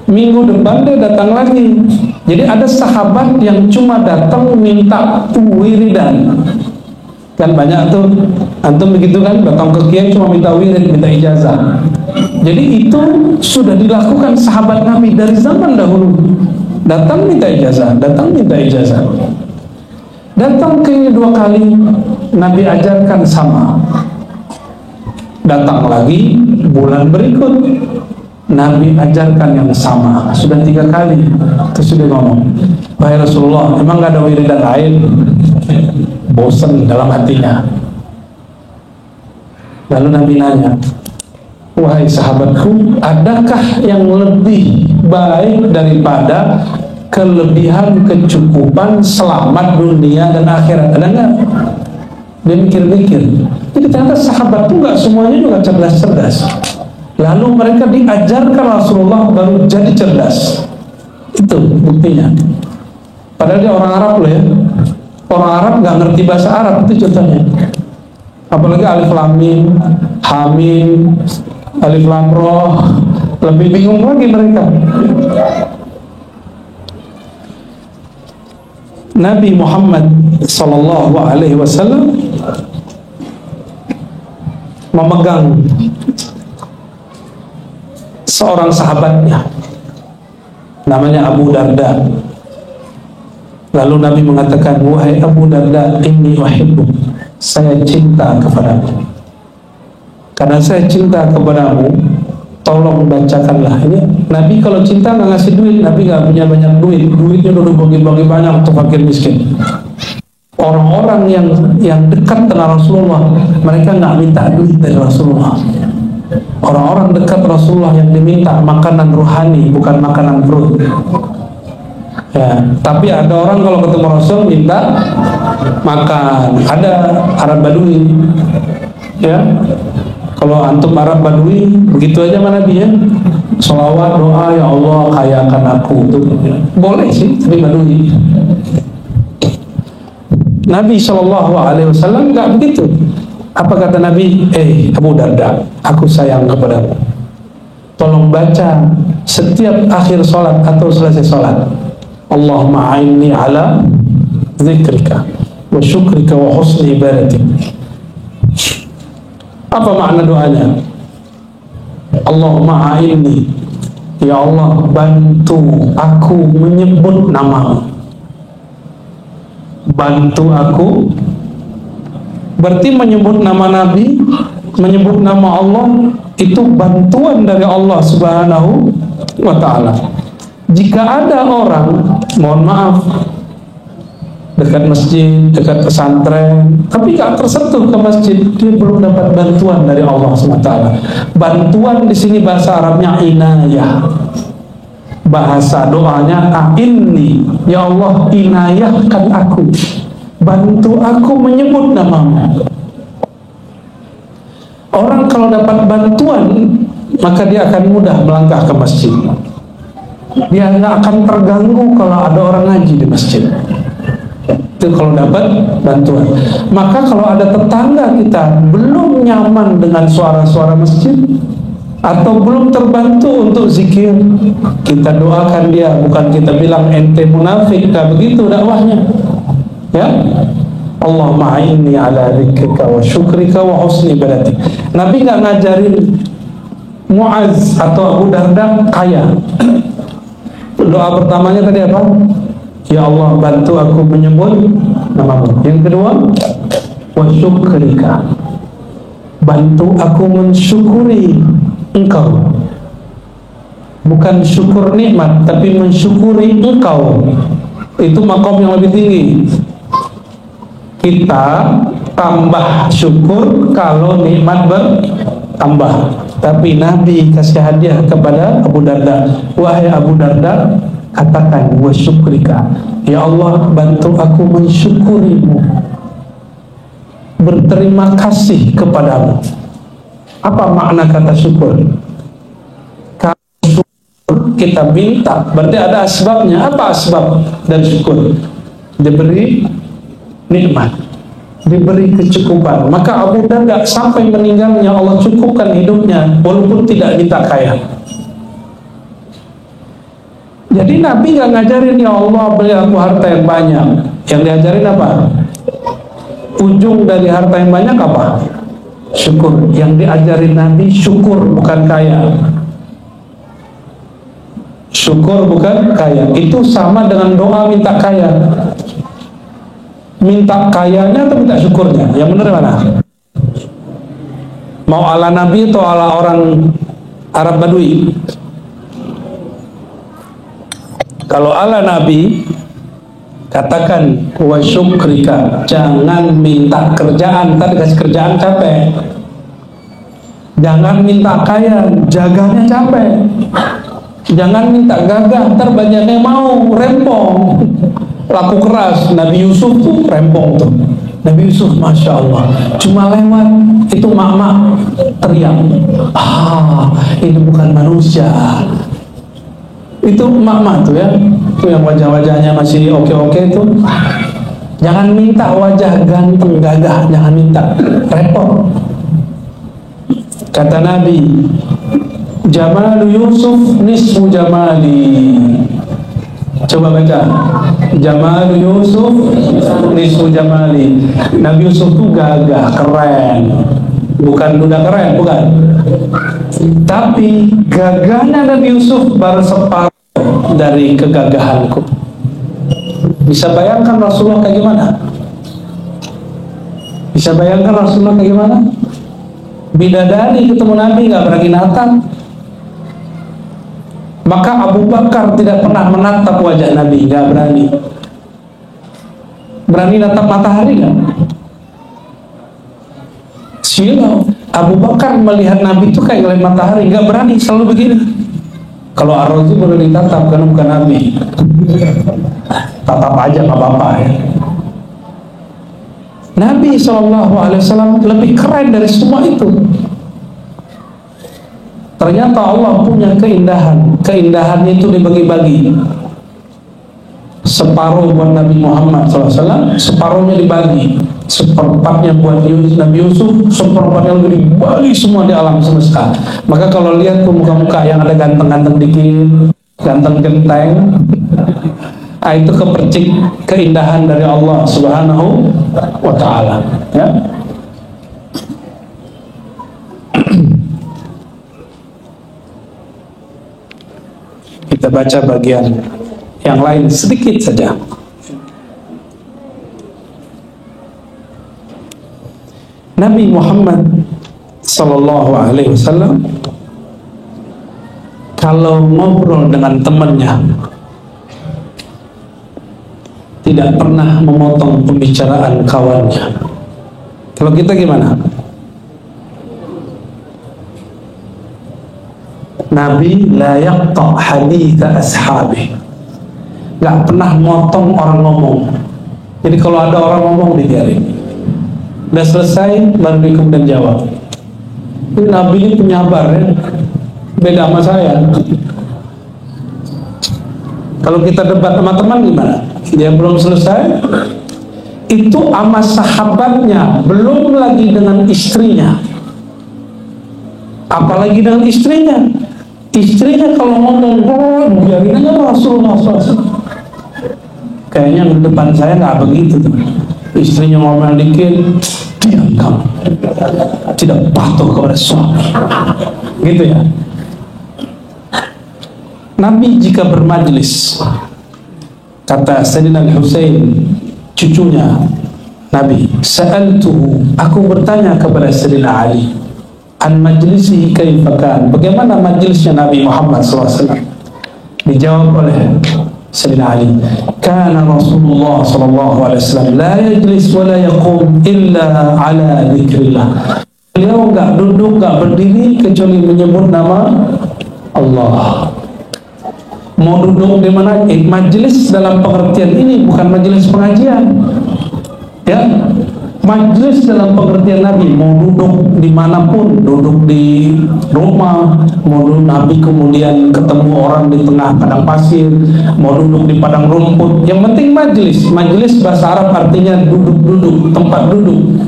Minggu depan dia datang lagi. Jadi ada sahabat yang cuma datang minta wiridan, Kan banyak tuh antum begitu kan, datang ke kiai cuma minta wirid, minta ijazah. Jadi itu sudah dilakukan sahabat Nabi dari zaman dahulu. Datang minta ijazah, datang minta ijazah. Datang ke 2 kali, Nabi ajarkan sama. Datang lagi bulan berikut, Nabi ajarkan yang sama. Sudah 3 kali. Terus sudah ngomong, wahai Rasulullah, emang gak ada wiridan lain? Bosan dalam hatinya. Lalu Nabi nanya, wahai sahabatku, adakah yang lebih baik daripada kelebihan kecukupan selamat dunia dan akhirat? Ada nggak? Dia mikir-mikir. Jadi ternyata sahabat itu nggak semuanya juga cerdas-cerdas. Lalu mereka diajarkan Rasulullah baru jadi cerdas. Itu buktinya. Padahal dia orang Arab loh ya. Orang Arab nggak ngerti bahasa Arab, itu contohnya. Apalagi alif lam mim, hamim, alif lam roh, lebih bingung lagi mereka. Nabi Muhammad sallallahu alaihi wasallam memegang seorang sahabatnya namanya Abu Darda. Lalu Nabi mengatakan, wahai Abu Darda, inni uhibbu, saya cinta kepadamu. Karena saya cinta kepadamu, tolong bacakanlah. Ini Nabi kalau cinta nggak ngasih duit. Nabi nggak punya banyak duit, duitnya udah bagi-bagi banyak untuk fakir miskin. Orang-orang yang dekat dengan Rasulullah, mereka nggak minta duit dari Rasulullah. Orang-orang dekat Rasulullah yang diminta makanan rohani, bukan makanan perut. Ya, tapi ada orang kalau ketemu Rasul minta makan. Ada Arab Badui, ya. Kalau antum Arab Badui, begitu aja mana Nabi ya. Sholawat, doa, ya Allah kayakan aku. Tuh boleh sih, tapi Badui. Nabi SAW nggak begitu. Apa kata Nabi? Abu Darda, aku sayang kepadamu. Tolong baca setiap akhir sholat atau selesai sholat, Allahumma a'inni ala zikrika wa syukrika wa husni ibadatik. Apa makna doanya? Allahumma a'inni, ya Allah bantu aku menyebut namamu. Bantu aku berarti menyebut nama Nabi, menyebut nama Allah, itu bantuan dari Allah Subhanahu wa ta'ala. Jika ada orang, mohon maaf, dekat masjid, dekat pesantren, tapi gak tersentuh ke masjid, dia belum dapat bantuan dari Allah SWT. Bantuan di sini bahasa Arabnya inayah, bahasa doanya a'inni, ya Allah inayahkan aku, bantu aku menyebut namamu. Orang kalau dapat bantuan, maka dia akan mudah melangkah ke masjid. Dia nggak akan terganggu kalau ada orang ngaji di masjid. Itu kalau dapat bantuan. Maka kalau ada tetangga kita belum nyaman dengan suara-suara masjid atau belum terbantu untuk zikir, kita doakan dia, bukan kita bilang ente munafik. Gak begitu dakwahnya, ya. Allahumma a'inni ala dzikrika wa syukrika wa husni ibadatik. Nabi nggak ngajarin Muaz atau Abu Darda kaya. Doa pertamanya tadi apa? Ya Allah bantu aku menyebut namamu. Yang kedua, wa syukrika, bantu aku mensyukuri engkau. Bukan syukur nikmat, tapi mensyukuri engkau. Itu makom yang lebih tinggi. Kita tambah syukur kalau nikmat bertambah. Tapi Nabi kasih hadiah kepada Abu Darda, wahai Abu Darda, katakan wa syukrika, ya Allah bantu aku mensyukurimu, berterima kasih kepadamu. Apa makna kata syukur? Kalau syukur kita minta, berarti ada asbabnya. Apa asbab dan syukur? Diberi nikmat, diberi kecukupan. Maka Abu Darda sampai meninggalnya Allah cukupkan hidupnya walaupun tidak minta kaya. Jadi Nabi nggak ngajarin ya Allah beri aku harta yang banyak. Yang diajarin apa? ujung dari harta yang banyak apa? Syukur. Yang diajarin Nabi syukur, bukan kaya. Syukur bukan kaya. Itu sama dengan doa minta kaya. Minta kayanya atau minta syukurnya? Yang benar mana? Mau ala Nabi atau ala orang Arab Badui? Kalau ala Nabi, katakan wa syukrika, jangan minta kerjaan, tadi kasih kerjaan capek. Jangan minta kaya, jaganya capek. Jangan minta gagah, ntar banyak yang mau, rempong. Laku keras. Nabi Yusuf tuh rempong tuh. Nabi Yusuf, Masya Allah, cuma lewat itu mak-mak teriak, ini bukan manusia. Itu mak-mak tuh ya, itu yang wajah-wajahnya masih oke-oke tuh. Jangan minta wajah ganteng gagah, jangan minta, repot. Kata Nabi, Jamalu Yusuf nisfu jamali. Coba baca, Jamalu Yusuf nisfu jamali. Nabi Yusuf tuh gagah, keren, bukan duda keren, bukan. Tapi gagahnya Nabi Yusuf baru separuh dari kegagahanku. Bisa bayangkan Rasulullah kayak gimana? Bisa bayangkan Rasulullah kayak gimana? Bidadari ketemu Nabi nggak berani natap. Maka Abu Bakar tidak pernah menatap wajah Nabi, nggak berani. Berani natap matahari nggak? Silau. Abu Bakar melihat Nabi itu kayak ngeliat matahari, nggak berani, selalu begini. Kalau Ar-Razi boleh ditatap karena bukan Nabi. Tatap aja nggak apa-apa ya. Nabi SAW lebih keren dari semua itu. Ternyata Allah punya keindahan. Keindahannya itu dibagi-bagi. Separuh buat Nabi Muhammad SAW, separuhnya dibagi. Seperempatnya buat Nabi Yusuf, seperempatnya lagi dibagi semua di alam semesta. Maka kalau lihat muka-muka yang ada ganteng-ganteng dikit, ganteng genteng, itu kepercik keindahan dari Allah Subhanahu wa Ta'ala ya. Kita baca bagian yang lain sedikit saja. Nabi Muhammad Sallallahu Alaihi Wasallam kalau ngobrol dengan temannya tidak pernah memotong pembicaraan kawannya. Kalau kita gimana? Nabi la yaqta' haditha ashabi, gak pernah motong orang ngomong. Jadi kalau ada orang ngomong dibiarin, udah selesai baru dia kemudian jawab. Ini Nabi ini penyabar ya, beda sama saya. Kalau kita debat sama teman gimana? Dia belum selesai, itu sama sahabatnya, belum lagi dengan istrinya, apalagi dengan istrinya. Istrinya kalau ngomong, biarin aja Rasulullah SAW. Kayaknya di depan saya nggak begitu tuh. Istrinya ngomong dikit, diam kamu, tidak patuh kepada suami, gitu ya. Nabi jika bermajlis, kata Sayyidina Al-Husain, cucunya Nabi, sa'altuhu, aku bertanya kepada Sayyidina Ali, an majlisihi kaifa kan, bagaimana majlisnya Nabi Muhammad SAW. Dijawab oleh Sayyidina Ali, kana Rasulullah SAW la yajlis wa la yaqum illa ala dzikrillah. Beliau enggak duduk, enggak berdiri kecuali menyebut nama Allah. Mau duduk di mana? Majlis dalam pengertian ini bukan majlis pengajian ya. Majlis dalam pengertian Nabi, mau duduk dimanapun, duduk di rumah, mau duduk Nabi kemudian ketemu orang di tengah padang pasir, mau duduk di padang rumput, yang penting majlis. Majlis bahasa Arab artinya duduk-duduk, tempat duduk.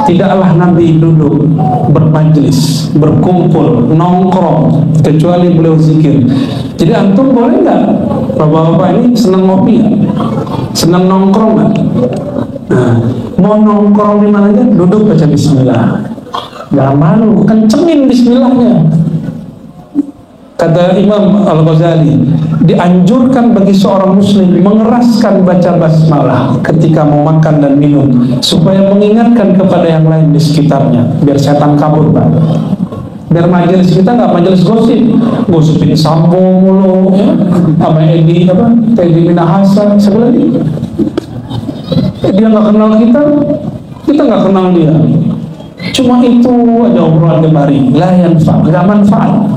Tidaklah Nabi duduk bermajlis, berkumpul, nongkrong, kecuali beliau zikir. Jadi antum boleh nggak, bapak-bapak ini senang ngopi, senang nongkrong nggak? Nah, mau nongkrong di mana aja, duduk baca bismillah. Gak malu, kencengin bismillahnya. Kata Imam Al-Ghazali, dianjurkan bagi seorang muslim mengeraskan baca basmalah ketika mau makan dan minum, supaya mengingatkan kepada yang lain di sekitarnya, biar setan kabur, Pak. Biar majelis kita nggak majelis gosipin Sambo mulu, ya, sama Edi Minahasa, siapa lagi? Dia nggak kenal kita, kita nggak kenal dia. Cuma itu aja obrolan kemarin, la yanfa, nggak manfaat.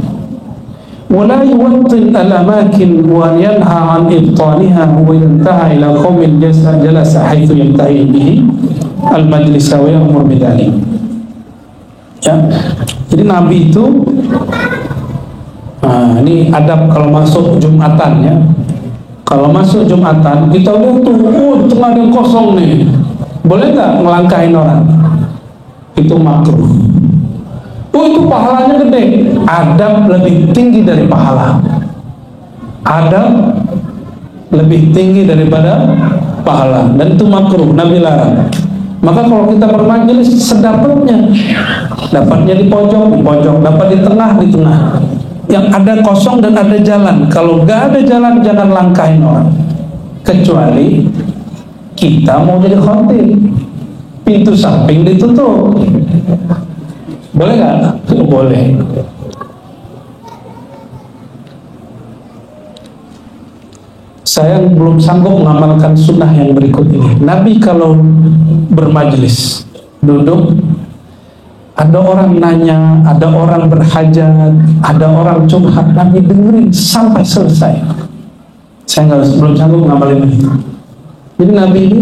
Wala yuwattin al-amakin wa yanha an ibtaniha wa yantaha ila qaumin jalasa haitsu yantahi bihi al-majlis wa ya'mur bidzalik. Ya. Jadi Nabi itu ini adab kalau masuk Jumatan, ya. Kalau masuk Jumatan kita lihat tuh, tengah ada yang kosong nih, boleh nggak ngelangkahin orang? Itu makruh. Itu pahalanya gede. Adab lebih tinggi dari pahala. Adab lebih tinggi daripada pahala, dan itu makruh, Nabi larang. Maka kalau kita bermajelis sedapatnya, dapatnya di pojok, dapat di tengah, yang ada kosong dan ada jalan. Kalau nggak ada jalan, jangan langkahin orang, kecuali kita mau jadi khatib, pintu samping ditutup. Boleh nggak? Boleh. Saya belum sanggup mengamalkan sunnah yang berikut ini. Nabi kalau bermajelis, duduk, ada orang nanya, ada orang berhajat, ada orang curhat, Nabi dengerin sampai selesai. Saya belum sanggup mengamalkan itu. Jadi Nabi ini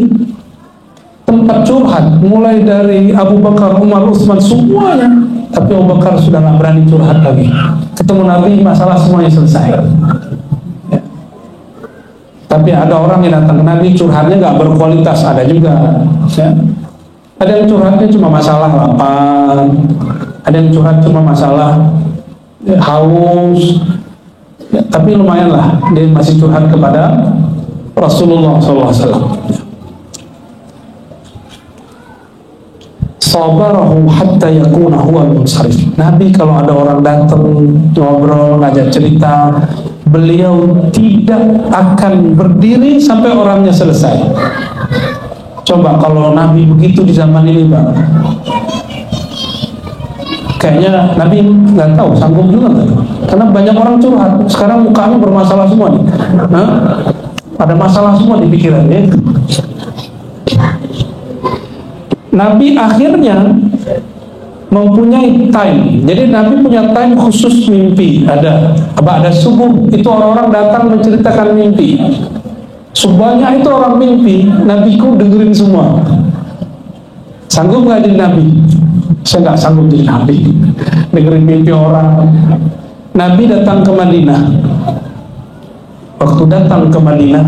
tempat curhat, mulai dari Abu Bakar, Umar, Utsman, semuanya. Tapi Abu Bakar sudah nggak berani curhat lagi. Ketemu Nabi, masalah semuanya selesai. Ya. Tapi ada orang yang datang ke Nabi, curhatnya nggak berkualitas, ada juga. Ya. Ada yang curhatnya cuma masalah lapar, ada yang curhat cuma masalah haus. Ya, tapi lumayan lah, dia masih curhat kepada Rasulullah SAW. Sabarahu hatta yakuna huwa munsharif. Nabi kalau ada orang datang ngobrol, ngajak cerita, beliau tidak akan berdiri sampai orangnya selesai. Coba kalau Nabi begitu di zaman ini, Pak, kayaknya Nabi nggak tahu, sanggup juga nggak? Karena banyak orang curhat. Sekarang mukanya bermasalah semua nih. Ada masalah semua di pikirannya. Nabi akhirnya mempunyai time. Jadi Nabi punya time khusus mimpi. Ada subuh, itu orang-orang datang menceritakan mimpi. Subuhnya itu orang mimpi, Nabiku dengerin semua. Sanggup nggak jadi Nabi? Saya nggak sanggup jadi Nabi. Dengerin mimpi orang. Nabi datang ke Madinah. Waktu datang ke Madinah,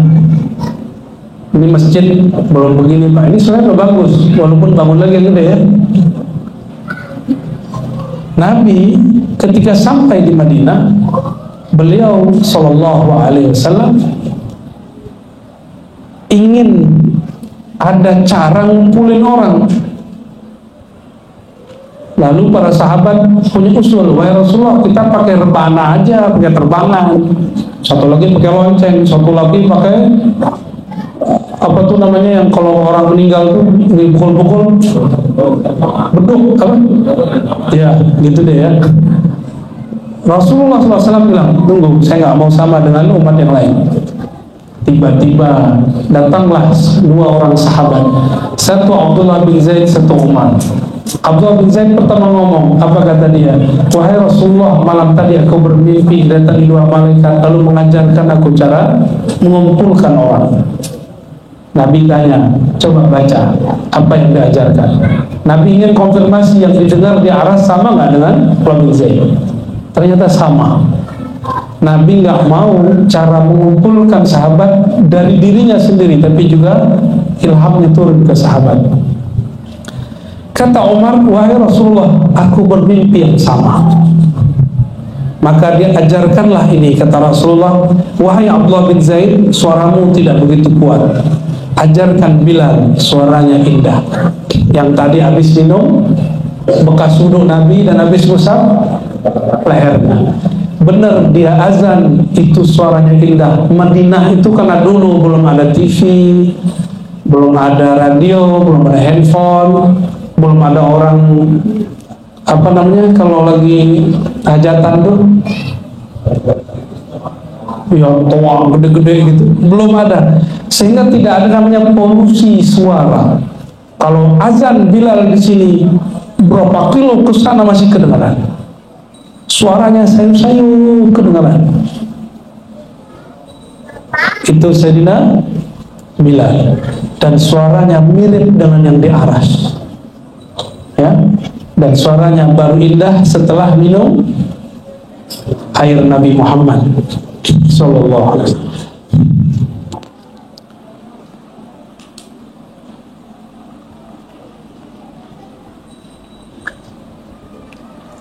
ini masjid belum begini, Pak. Ini sebenarnya udah bagus, walaupun bangun lagi yang gede, ya. Nabi ketika sampai di Madinah, beliau Shallallahu Alaihi Wasallam ingin ada cara ngumpulin orang. Lalu para sahabat punya usul, wahai Rasulullah, kita pakai rebana aja, pakai terbangan. Satu lagi pakai lonceng, satu lagi pakai apa tuh namanya yang kalau orang meninggal tuh dipukul-pukul, beduk apa? Ya, gitu deh ya. Rasulullah SAW bilang, tunggu, saya nggak mau sama dengan umat yang lain. Tiba-tiba datanglah dua orang sahabat, satu Abdullah bin Zaid, satu Umar. Abdullah bin Zaid pertama ngomong, apa kata dia? Wahai Rasulullah, malam tadi aku bermimpi datang dua malaikat lalu mengajarkan aku cara mengumpulkan orang. Nabi tanya, coba baca apa yang diajarkan. Nabi ingin konfirmasi yang didengar di arah sama nggak dengan Abdullah bin Zaid. Ternyata sama. Nabi nggak mau cara mengumpulkan sahabat dari dirinya sendiri, tapi juga ilhamnya turun ke sahabat. Kata Umar, wahai Rasulullah, aku bermimpi yang sama. Maka dia ajarkanlah ini, kata Rasulullah, wahai Abdullah bin Zaid, suaramu tidak begitu kuat. ajarkan Bilal, suaranya indah. Yang tadi habis minum bekas wudhu Nabi dan habis ngusap lehernya. Benar dia azan itu suaranya indah. Madinah itu karena dulu belum ada TV, belum ada radio, belum ada handphone, belum ada orang apa namanya kalau lagi hajatan tuh ya tua gede-gede gitu, belum ada, sehingga tidak ada namanya polusi suara. Kalau azan Bilal di sini berapa kilo ke sana masih kedengaran suaranya, sayup-sayup kedengaran. Itu Sayyidina Bilal, dan suaranya mirip dengan yang di Aras, ya, dan suaranya baru indah setelah minum air Nabi Muhammad sallallahu alaihi wasallam.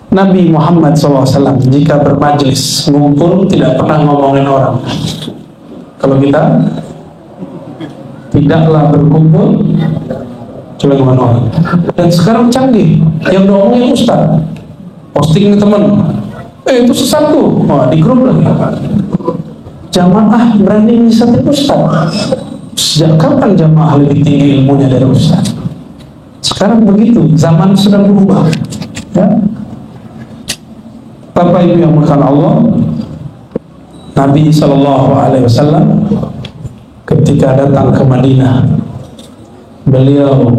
Nabi Muhammad SAW jika bermajlis ngumpul tidak pernah ngomongin orang. Kalau kita tidaklah berkumpul cuma ngomongin orang. Dan sekarang canggih, yang ngomongin ustaz, posting ke teman, itu sesat tuh, wah di grup lagi. Jamaah berani nyisatin ustaz. Sejak kapan jamaah lebih tinggi ilmunya dari ustaz? Sekarang begitu, zaman sudah berubah, ya. Bapak Ibu yang berkahan Allah, Nabi SAW ketika datang ke Madinah, beliau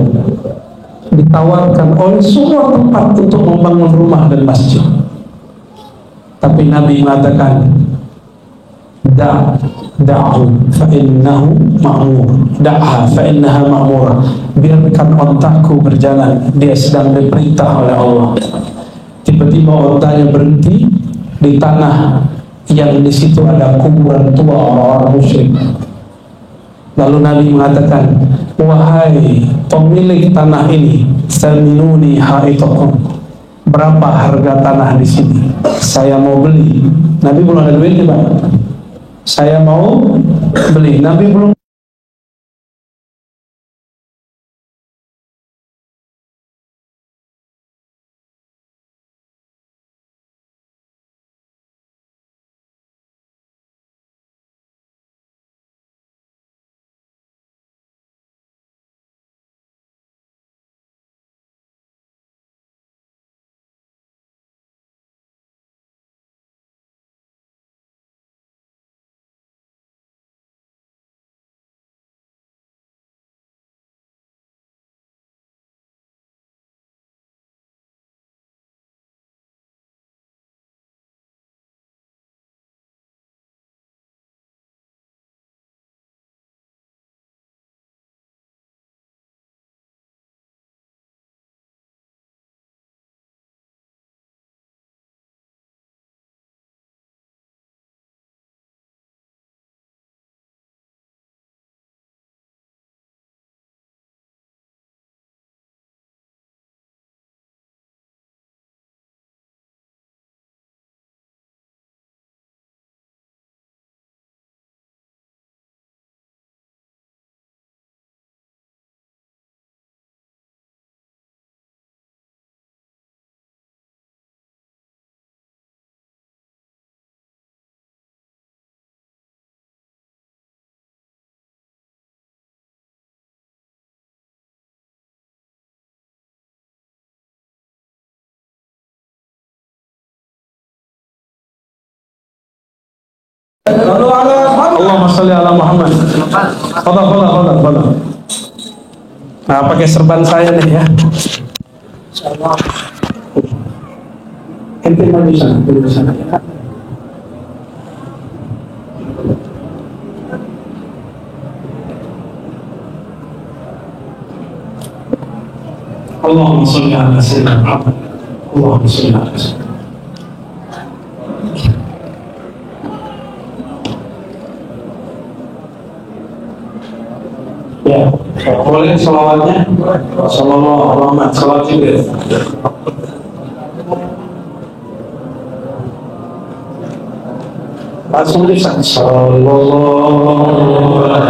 ditawarkan oleh semua tempat untuk membangun rumah dan masjid, tapi Nabi mengatakan da'hu fa'innahu ma'mur, da'ha fa'innaha ma'murah, biarkan otakku berjalan, dia sedang diperintah oleh Allah. Tiba-tiba otaknya berhenti di tanah yang di situ ada kuburan tua orang-orang musyrik. Lalu Nabi mengatakan, wahai pemilik tanah ini, saminuni haitakum, berapa harga tanah di sini? Saya mau beli. Nabi belum ada duit, Pak. Saya mau beli. Nabi belum. Allahumma sholli ala Muhammad. Fadal. Nah, pakai serban saya nih ya. Insyaallah. Ente maju sana ya. Allahumma sholli ala sayyidina Muhammad. Allahumma sholli ala sayyidina. Ya, boleh salawatnya. Sallallahu alaihi wasallam. Salawat juga. Langsung lisan Sallallahu alaihi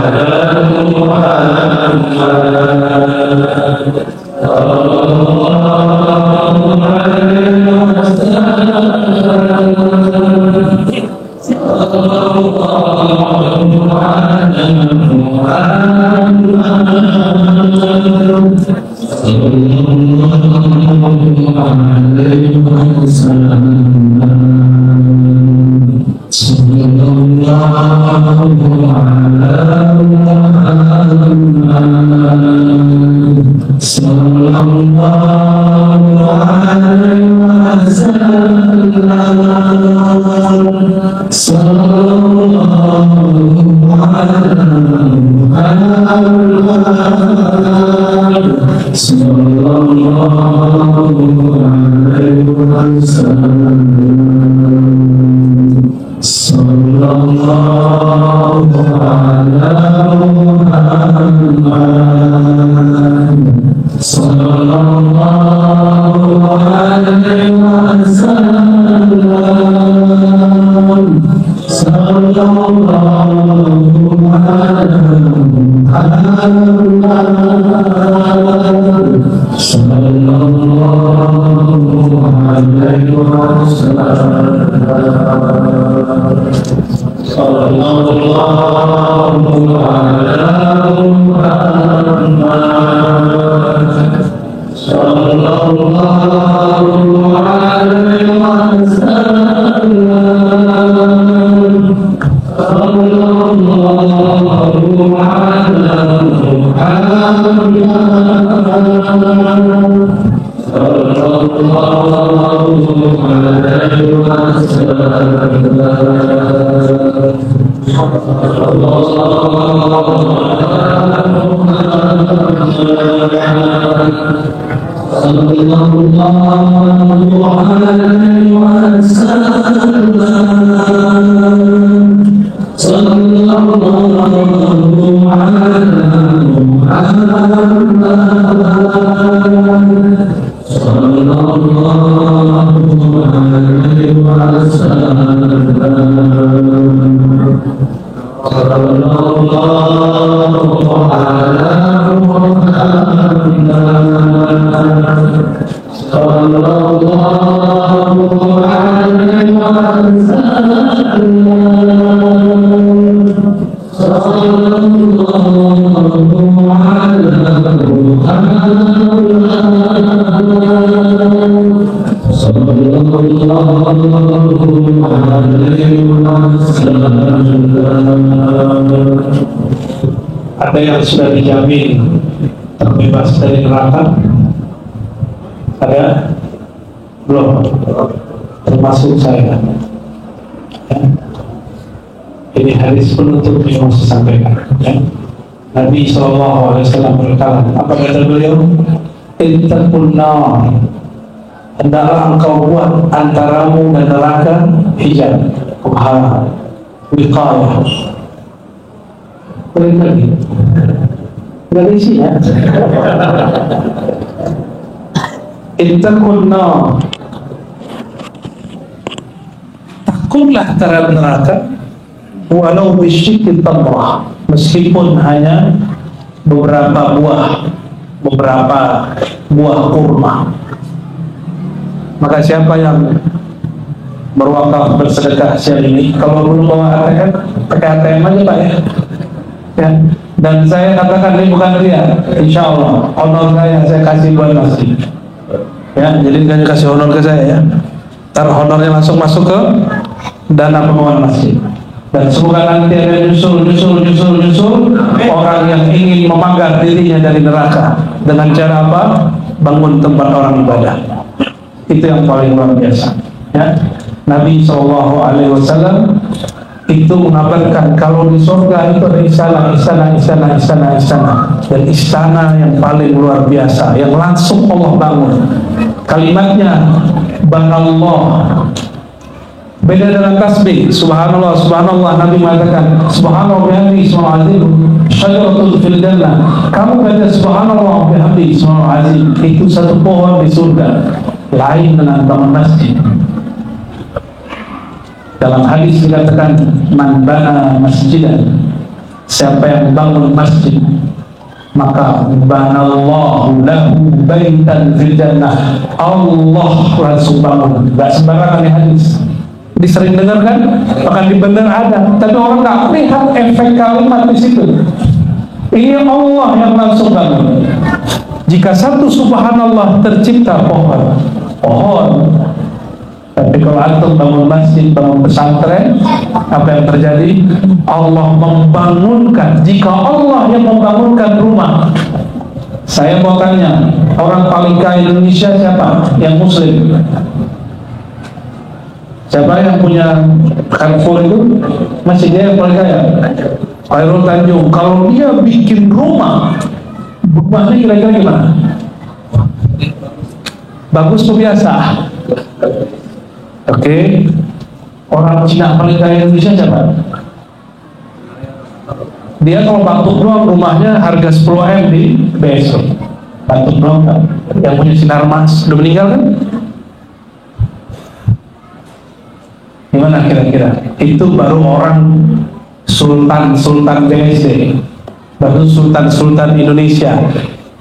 Ada yang sudah dijamin terbebas dari neraka? Ada? Belum? Termasuk saya. Ya. Ini hadis penutup yang mau saya sampaikan. Ya. Nabi SAW berkata, apa kata beliau? Ittaqunnar, hendaklah engkau buat antaramu dan neraka hijab, penghalang, wiqayah. Boleh lagi? Nggak ada isinya. Ittaqunnar, takutlah terhadap neraka, walau bisyikki tamrah, meskipun hanya beberapa buah kurma. Maka siapa yang berwakaf bersedekah siang ini, kalau belum bawa ATM, pakai ATM aja Pak ya. Ya. Dan saya katakan ini bukan ria, insya Allah honor saya kasih buat masjid. Ya, jadi jangan kasih honor ke saya ya. Ntar honornya langsung masuk ke dana pengeluaran masjid. Dan semoga nanti ada nyusul orang yang ingin memanggar dirinya dari neraka dengan cara apa? Bangun tempat orang ibadah. Itu yang paling luar biasa. Ya. Nabi SAW itu mengabarkan kalau di surga itu ada istana dan istana yang paling luar biasa yang langsung Allah bangun. Kalimatnya banallah. Beda dengan tasbih, subhanallah, subhanallah. Nabi mengatakan subhanallah bihamdi subhanallah syajaratul fil jannah. Kamu kata subhanallah bihamdi subhanallah azim, itu satu pohon di surga. Lain dengan taman masjid. Dalam hadis dikatakan, man bana masjidan, siapa yang bangun masjid, maka banallahu lahu baitan fil jannah, Allah langsung bangun. Gak sembarangan ya hadis, disering dengar kan, bahkan di benar ada, tapi orang gak lihat efek kalimat di situ. Ini Allah yang langsung bangun. Jika satu subhanallah tercipta pohon, tapi kalau antum bangun masjid, bangun pesantren, apa yang terjadi? Allah membangunkan. Jika Allah yang membangunkan rumah, saya mau tanya, orang paling kaya Indonesia siapa? Yang muslim. Siapa yang punya Carrefour itu? Masih dia yang paling kaya. Khairul Tanjung. Kalau dia bikin rumahnya kira-kira gimana? Bagus atau biasa? Oke. Orang Cina paling kaya Indonesia siapa? Dia kalau batuk doang rumahnya harga 10 M di BSO. Batuk doang kan? Yang punya sinar mas udah meninggal kan? Gimana kira-kira? Itu baru orang Sultan BSD, baru Sultan Indonesia.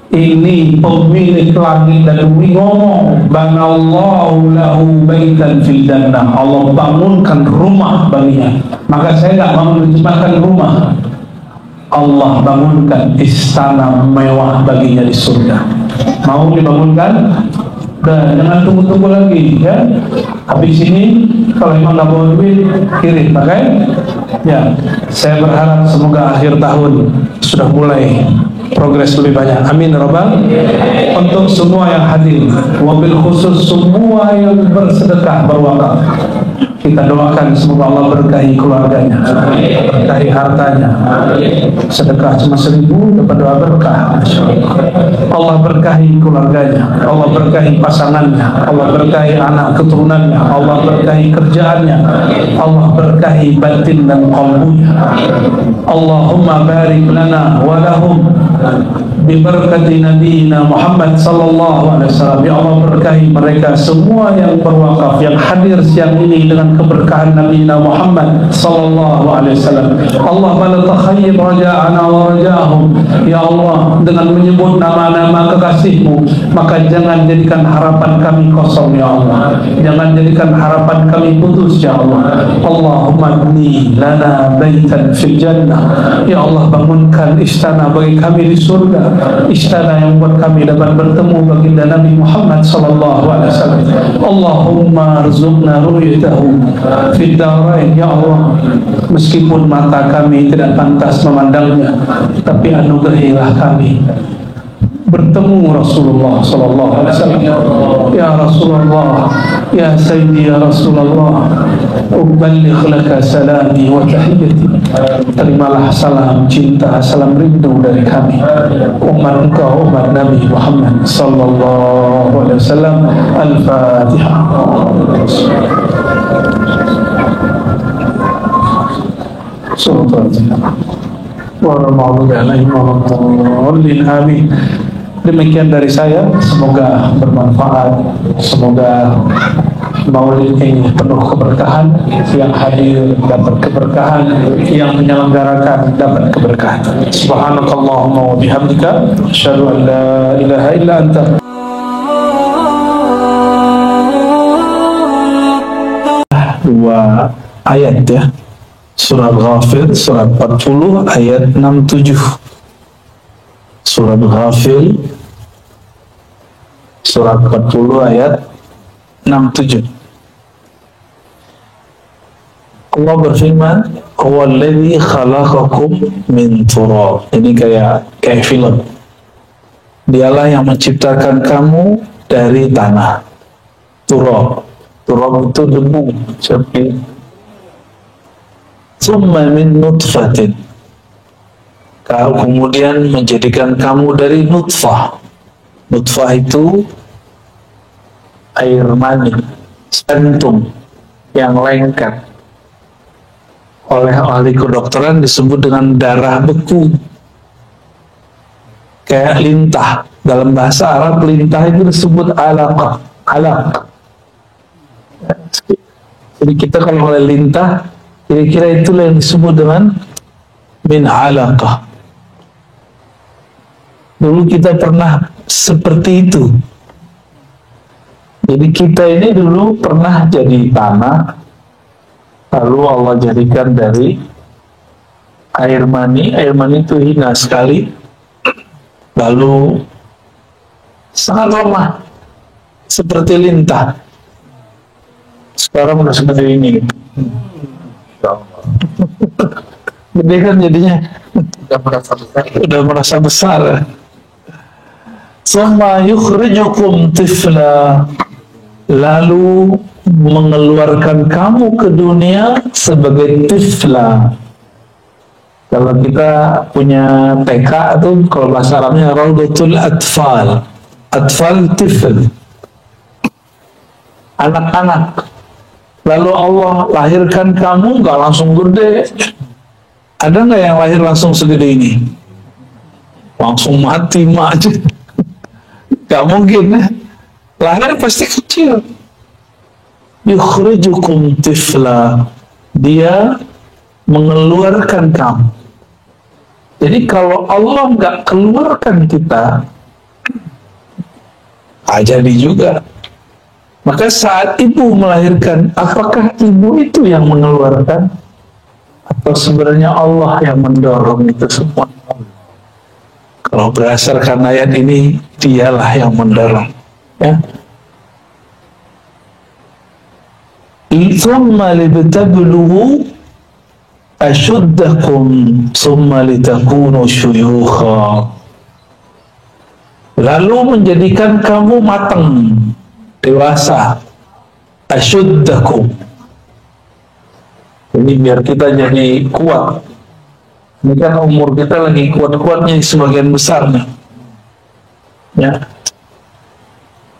Ini pemilik langit dan bumi ngomong, banallahu lahu baitan fil jannah, Allah bangunkan rumah baginya. Maka saya nggak mau menerjemahkan rumah, Allah bangunkan istana mewah baginya di surga. Mau dibangunkan? Dan jangan tunggu-tunggu lagi ya. Habis ini kalau memang nggak bawa duit, kirim pakai. Ya, saya berharap semoga akhir tahun sudah mulai progres lebih banyak. Amin Rabbal. Untuk semua yang hadir, wabil khusus semua yang bersedekah berwakaf, kita doakan semoga Allah berkahi keluarganya, berkahi hartanya. Sedekah cuma 1000 dapat doa berkah. Allah berkahi keluarganya, Allah berkahi pasangannya, Allah berkahi anak keturunannya, Allah berkahi kerjaannya, Allah berkahi batin dan qalbunya. Allahumma barik lana wa lahum bi barakati nabiyina Muhammad sallallahu alaihi wasallam. Ya Allah, berkahi mereka semua yang berwakaf, yang hadir siang ini dengan keberkahan Nabi Muhammad sallallahu alaihi wasallam. Allah la takhayyib raja'ana wa raja'ahum. Ya Allah, dengan menyebut nama-nama kekasih-Mu, maka jangan jadikan harapan kami kosong ya Allah. Jangan jadikan harapan kami putus ya Allah. Allahumma bni lana baitan fil jannah. Ya Allah, bangunkan istana bagi kami di surga, istana yang buat kami dapat bertemu baginda Nabi Muhammad sallallahu alaihi wasallam. Allahumma arzuqna ru'yatahu fid darain ya Allah. Meskipun mata kami tidak pantas memandangnya, tapi anugerahilah kami bertemu Rasulullah sallallahu alaihi wasallam. Ya Rasulullah, ya Sayyidi ya Rasulullah, uballigh laka salami wa tahiyyati. Terimalah salam cinta, salam rindu dari kami, umat engkau, umat Nabi Muhammad sallallahu alaihi wasallam. Al-Fatihah. Amin. Demikian dari saya, semoga bermanfaat, semoga maulid ini penuh keberkahan, yang hadir dapat keberkahan, yang menyelenggarakan dapat keberkahan. Subhanakallahumma wa bihamdika, asyhadu an la ilaha illa anta. Dua ayat ya. Surat Ghafir, surat 40 ayat 67. Surat Ghafir, surat 40 ayat 67. Allah berfirman, "Huwallazi khalaqakum min turab." Ini kayak film. Dialah yang menciptakan kamu dari tanah. Turab. Turab itu debu, seperti summa min nutfatin, kemudian menjadikan kamu dari nutfah. Nutfah itu air mani, sperma yang lengket. Oleh ahli kedokteran disebut dengan darah beku, kayak lintah. Dalam bahasa Arab lintah itu disebut alaq. Jadi kita kalau mulai lintah, kira-kira itulah yang disebut dengan min alaqah. Dulu kita pernah seperti itu. Jadi kita ini dulu pernah jadi tanah, lalu Allah jadikan dari air mani. Air mani itu hina sekali, lalu sangat lemah, seperti lintah. Sekarang udah seperti ini. Gede kan jadinya. Udah merasa besar. Summa yukhrijukum tifla, lalu mengeluarkan kamu ke dunia sebagai tifla. Kalau kita punya TK itu, kalau bahasa Arabnya Raudatul Atfal. Atfal tifl, anak-anak. Lalu Allah lahirkan kamu, nggak langsung gede. Ada nggak yang lahir langsung segede ini? Langsung mati aja. Gak mungkin. Lahir pasti kecil. Yukhrijukum tifla, dia mengeluarkan kamu. Jadi kalau Allah nggak keluarkan kita, jadi juga. Maka saat ibu melahirkan, apakah ibu itu yang mengeluarkan? Atau sebenarnya Allah yang mendorong itu semua? Kalau berdasarkan ayat ini, dialah yang mendorong. Ya. Thumma litablugu ashuddakum thumma litakunu syuyukha. Lalu menjadikan kamu matang, dewasa. Ashuddakum. Jadi biar kita jadi kuat. Ini kan umur kita lagi kuat-kuatnya sebagian besar nih. Ya.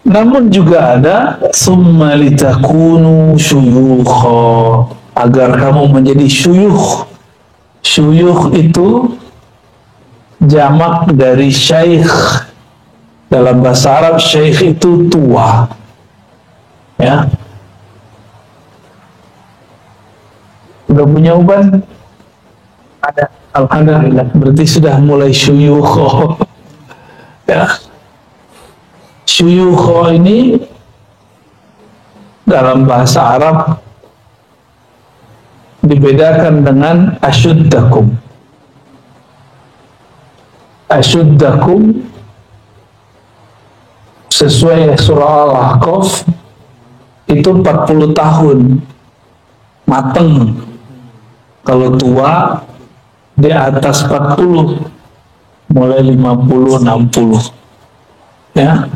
Namun juga ada summa litakunu syuyukha, agar kamu menjadi syuyukh. Syuyukh itu jamak dari syaikh. Dalam bahasa Arab syaikh itu tua. Ya. Udah punya uban? Ada. Alhamdulillah, berarti sudah mulai syuyukho. Ya. Syuyukho ini dalam bahasa Arab dibedakan dengan asyuddakum. Asyuddakum sesuai surah Al-Ahqaf itu 40 tahun mateng. Kalau tua di atas 40, mulai 50, 60. Ya.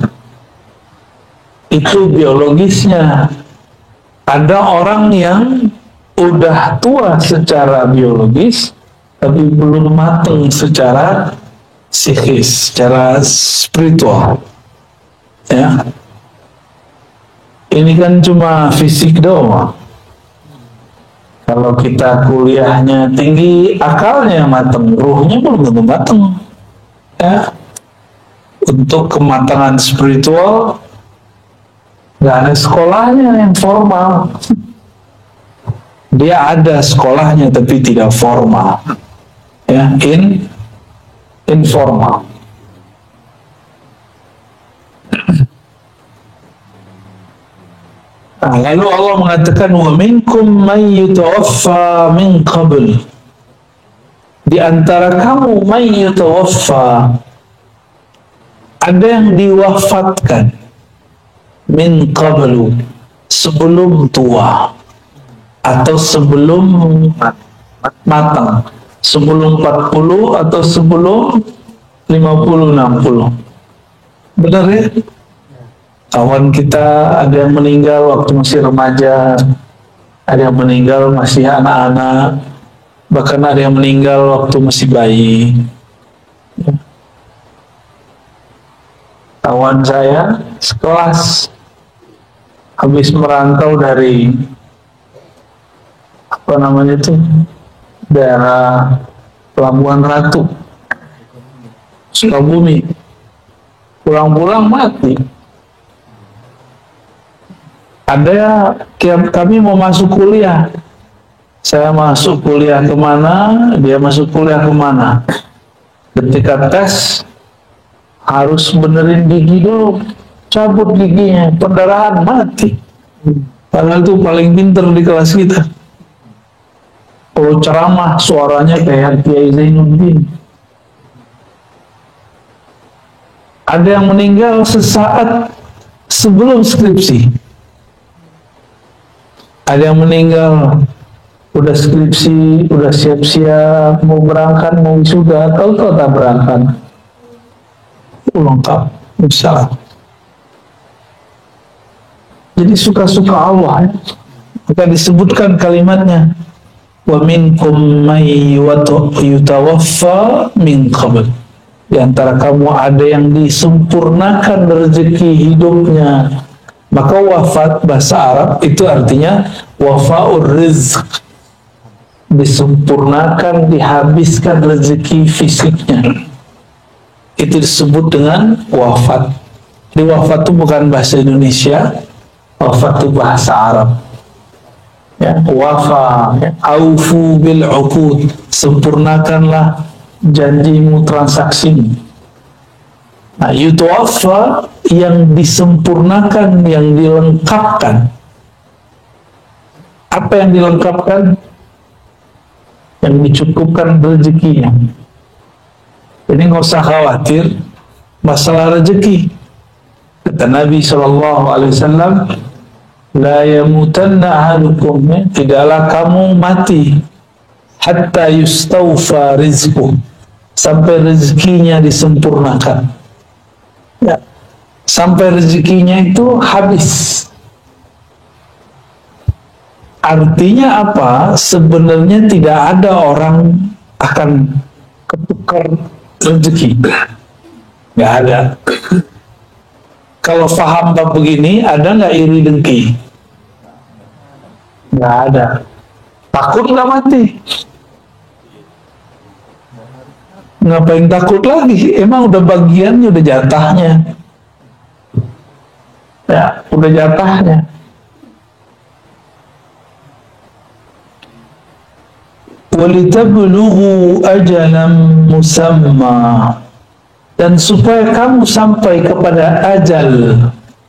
Itu biologisnya. Ada orang yang udah tua secara biologis, tapi belum matang secara psikis, secara spiritual. Ya. Ini kan cuma fisik doang. Kalau kita kuliahnya tinggi, akalnya matang, ruhnya belum tentu matang. Ya. Untuk kematangan spiritual, nggak ada sekolahnya yang formal. Dia ada sekolahnya tapi tidak formal. Ya, informal. Nah, lalu Allah mengatakan wa minkum man yutawaffa min qabl. Di antara kamu man yutawaffa, ada yang diwafatkan min qablu, sebelum tua atau sebelum matang, sebelum 40 atau sebelum 50 60. Benar ya? Kawan kita ada yang meninggal waktu masih remaja, ada yang meninggal masih anak-anak, bahkan ada yang meninggal waktu masih bayi. Kawan saya sekelas habis merantau dari apa namanya itu, daerah Pelabuhan Ratu, Sukabumi, pulang-pulang mati. Ada kami mau masuk kuliah, saya masuk kuliah kemana, dia masuk kuliah kemana. Ketika tes harus benerin gigi dulu, cabut giginya, pendarahan mati. Padahal itu paling pinter di kelas kita. Kalau ceramah suaranya kayak Kiai Zainuddin. Ada yang meninggal sesaat sebelum skripsi. Ada yang meninggal udah skripsi, udah siap-siap mau berangkat, mau wisuda, tahu-tahu tak berangkat. Lengkap, misalnya. Jadi suka-suka Allah ya. Maka disebutkan kalimatnya, wa minkum may yutawaffa min qabl. Di antara kamu ada yang disempurnakan rezeki hidupnya. Maka wafat bahasa Arab itu artinya wafaur rizq, disempurnakan, dihabiskan rezeki fisiknya. Itu disebut dengan wafat. Di wafat itu bukan bahasa Indonesia, wafat itu bahasa Arab. Ya, wafa, ya, aufu bil uqud, sempurnakanlah janjimu, transaksimu. Nah, yutawaffa yang disempurnakan, yang dilengkapkan. Apa yang dilengkapkan? Yang dicukupkan rezekinya. Jadi nggak usah khawatir masalah rezeki. Kata Nabi SAW, la yamutanna ahadukum, tidaklah kamu mati hatta yustawfa rizquh, sampai rezekinya disempurnakan. Ya. Sampai rezekinya itu habis. Artinya apa? Sebenarnya tidak ada orang akan ketukar rezeki. Nggak ada. Kalau paham bab begini, ada nggak iri dengki? Nggak ada. Takut nggak mati? Ngapain takut lagi? Emang udah bagiannya, udah jatahnya. Ya, udah jatahnya. Walitablugu ajalan musamma, dan supaya kamu sampai kepada ajal.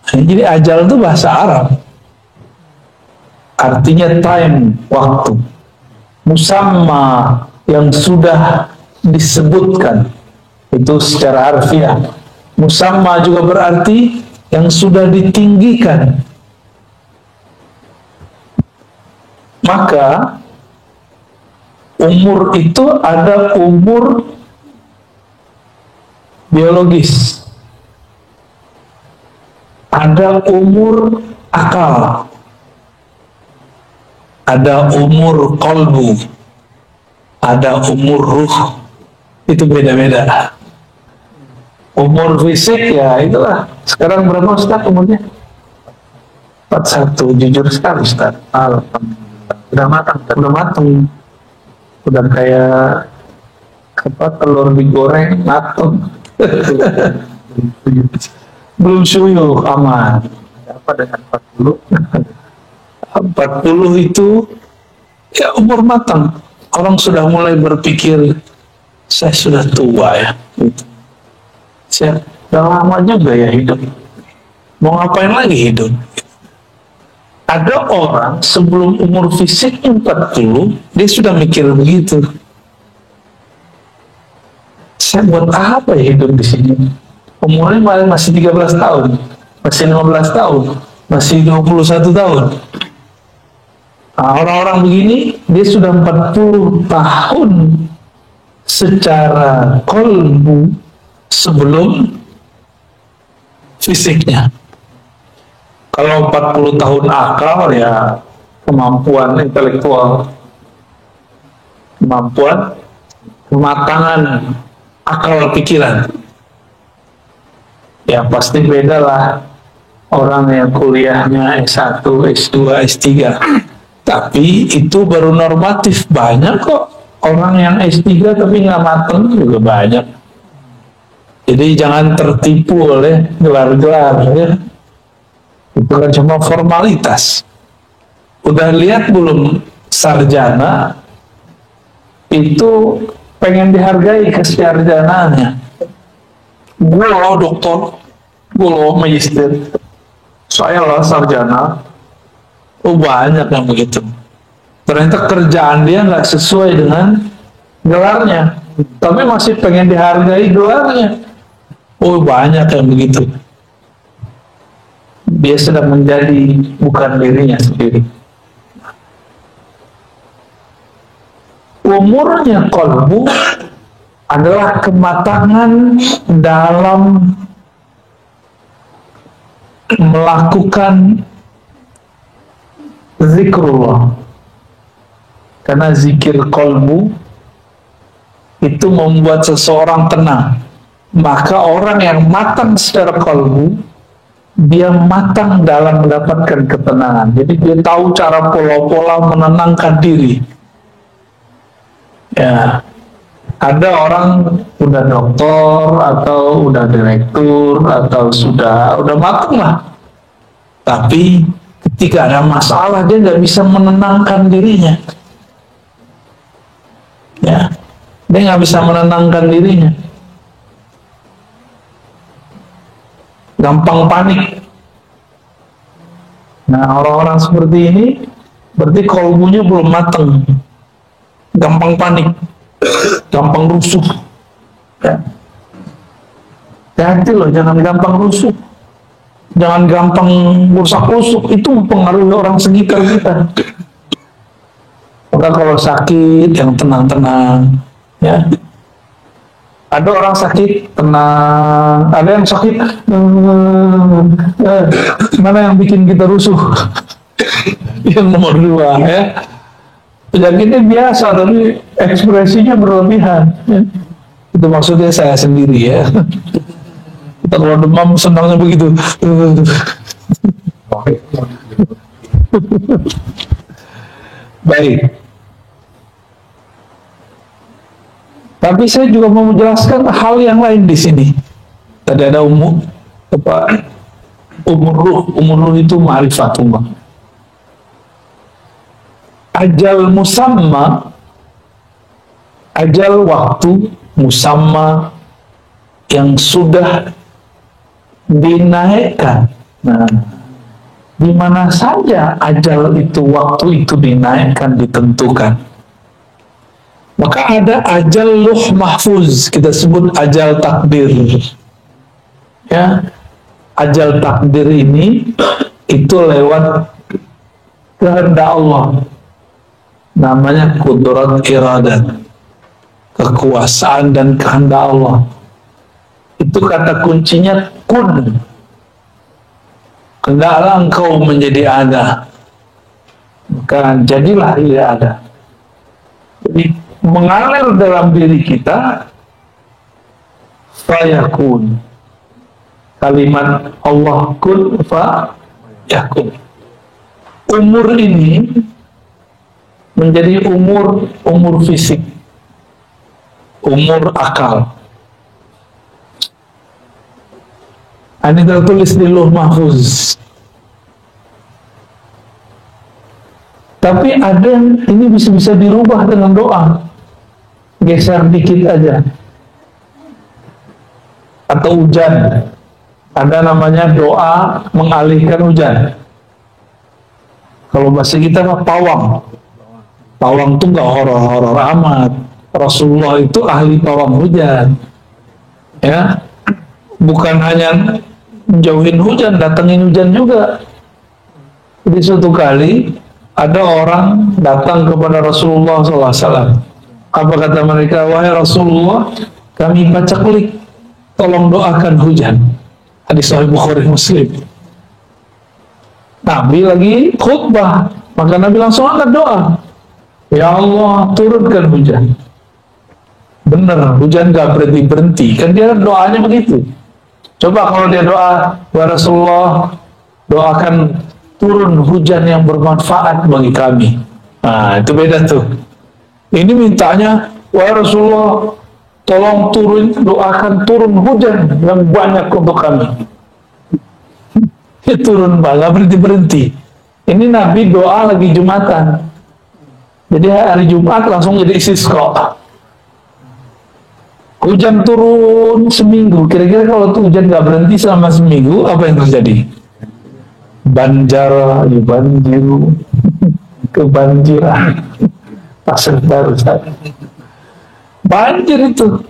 Jadi ajal itu bahasa Arab, artinya time, waktu. Musamma, yang sudah disebutkan, itu secara harfiah. Musamma juga berarti yang sudah ditinggikan. Maka umur itu ada umur biologis, ada umur akal, ada umur kolbu, ada umur ruh. Itu beda-beda. Umur fisik ya itulah. Sekarang berapa Ustaz umurnya? 41. Jujur sekali Ustaz. Alhamdulillah. Udah matang. Udah matang. Udah kayak apa, telur digoreng matang. Belum suyuh, aman. Apa dengan 40? 40 itu ya umur matang. Orang sudah mulai berpikir, saya sudah tua ya. Saya udah lama juga ya hidup. Mau ngapain lagi hidup? Ada orang sebelum umur fisiknya 40, dia sudah mikir begitu. Saya buat apa ya hidup di sini? Umurnya masih 13 tahun, masih 15 tahun, masih 21 tahun. Nah, orang-orang begini, dia sudah 40 tahun secara kolbu sebelum fisiknya. Kalau 40 tahun akal ya kemampuan intelektual, kemampuan kematangan akal pikiran. Ya pasti beda lah orang yang kuliahnya S1, S2, S3. Tapi itu baru normatif. Banyak kok orang yang S3 tapi nggak mateng juga banyak. Jadi jangan tertipu oleh gelar-gelar ya. Itu kan cuma formalitas. Udah lihat belum sarjana itu pengen dihargai kesarjanaannya. Gue loh doktor, gue loh magister, saya lah sarjana. Oh, banyak yang begitu. Ternyata kerjaan dia nggak sesuai dengan gelarnya, tapi masih pengen dihargai gelarnya. Oh, banyak yang begitu. Dia sedang menjadi bukan dirinya sendiri. Umurnya kolbu adalah kematangan dalam melakukan zikrullah. Karena zikir kolbu itu membuat seseorang tenang. Maka orang yang matang secara kolbu, dia matang dalam mendapatkan ketenangan. Jadi dia tahu cara pola-pola menenangkan diri. Ya, ada orang udah doktor atau udah direktur atau sudah matang lah, tapi ketika ada masalah dia nggak bisa menenangkan dirinya. Ya, dia nggak bisa menenangkan dirinya, gampang panik. Nah, orang-orang seperti ini berarti kolbunya belum matang, gampang panik, gampang rusuh. Ya. Hati loh, jangan gampang rusuh, jangan gampang rusak-rusuk, itu mempengaruhi orang sekitar kita. Maka kalau sakit yang tenang-tenang, ya. Ada orang sakit tenang, ada yang sakit mana yang bikin kita rusuh? Yang nomor 2, ya. Penyakitnya biasa tapi ekspresinya berlebihan, ya. Itu maksudnya saya sendiri, ya. Kita kalau demam senangnya begitu. Baik. Tapi saya juga mau menjelaskan hal yang lain di sini. Tadi ada umur ruh itu ma'rifatullah. Ajal musamma, ajal waktu musamma yang sudah dinaikkan. Nah, di mana saja ajal itu, waktu itu dinaikkan, ditentukan. Maka ada ajal luh mahfuz, kita sebut ajal takdir. Ya, ajal takdir ini itu lewat kehendak Allah. Namanya kudrat iradat, kekuasaan dan kehendak Allah. Itu kata kuncinya kun. Hendaklah engkau menjadi ada, maka jadilah ia ada. Jadi mengalir dalam diri kita fayakun, kalimat Allah kun fayakun. Umur ini menjadi umur fisik, umur akal. Ini tertulis di Lauh Mahfuz. Tapi ada yang ini bisa dirubah dengan doa. Geser dikit aja. Atau hujan. Ada namanya doa mengalihkan hujan. Kalau bahasa kita mah pawang. Pawang itu nggak horor-horor amat. Rasulullah itu ahli pawang hujan. Ya. Bukan hanya menjauhin hujan, datengin hujan juga. Jadi suatu kali ada orang datang kepada Rasulullah SAW. Apa kata mereka? Wahai Rasulullah, kami pacaklik, tolong doakan hujan. Hadis Sahih Bukhari Muslim. Nabi lagi khutbah, maka Nabi langsung angkat doa. Ya Allah, turunkan hujan. Benar, hujan gak berhenti-berhenti. Kan dia doanya begitu. Coba kalau dia doa, ya Rasulullah, doakan turun hujan yang bermanfaat bagi kami. Nah, itu beda tuh. Ini mintanya, ya Rasulullah, tolong doakan turun hujan yang banyak untuk kami. Dia turun Pak, nggak berhenti-berhenti. Ini Nabi doa lagi Jumatan. Jadi hari Jumat langsung jadi istisqa. Hujan turun seminggu. Kira-kira kalau tuh hujan nggak berhenti selama seminggu, apa yang terjadi? Banjar, banjiru, kebanjiran. Pasar baru banjir itu.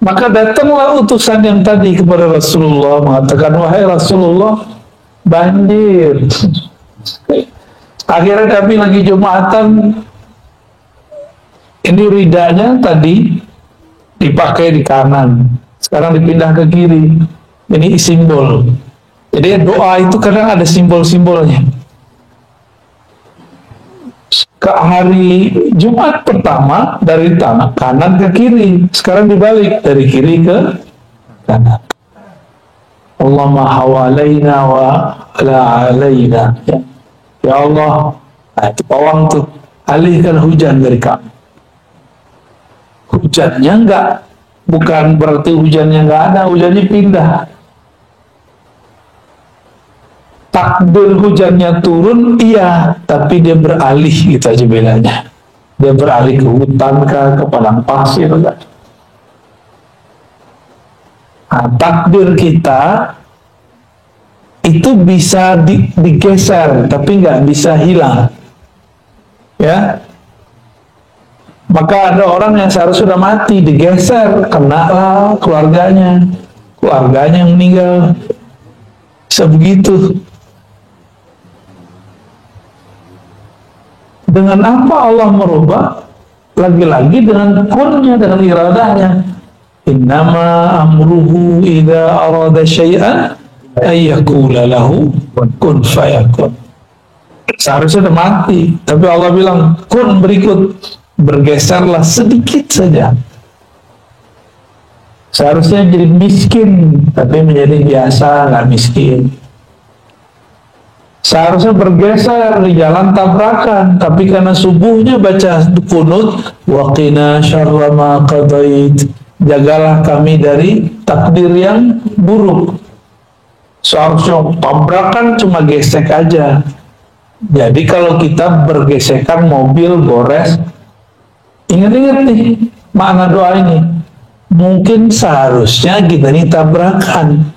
Maka datanglah utusan yang tadi kepada Rasulullah mengatakan, wahai Rasulullah, banjir. Akhirnya kami lagi Jumatan, ini ridanya tadi dipakai di kanan, sekarang dipindah ke kiri. Ini simbol. Jadi doa itu kadang ada simbol-simbolnya. Ke hari Jumat pertama dari tanah kanan ke kiri, sekarang dibalik dari kiri ke kanan. Allahumma hawalaina wa la alaina. Ya Allah, itu pawang tuh, alihkan hujan dari kami. Hujannya bukan berarti hujannya nggak ada, hujannya pindah. Takdir hujannya turun, iya, tapi dia beralih, gitu aja bedanya. Dia beralih ke hutan, ke padang pasir. Kan? Nah, takdir kita itu bisa digeser, tapi nggak bisa hilang. Ya, maka ada orang yang seharusnya sudah mati, digeser, kena keluarganya yang meninggal. Bisa begitu. Dengan apa Allah merubah? Lagi-lagi dengan kunnya, dengan iradahnya. Innama amruhu idza arada syai'an ayyakula lahu kun fayakun. Seharusnya sudah mati, tapi Allah bilang kun, berikut, bergeserlah sedikit saja. Seharusnya jadi miskin, tapi menjadi biasa, nggak miskin. Seharusnya bergeser di jalan tabrakan, tapi karena subuhnya baca kunut, waqina syarra ma qadait, jagalah kami dari takdir yang buruk. Seharusnya tabrakan cuma gesek aja. Jadi kalau kita bergesekan mobil gores, ingat-ingat nih makna doa ini. Mungkin seharusnya kita ini tabrakan,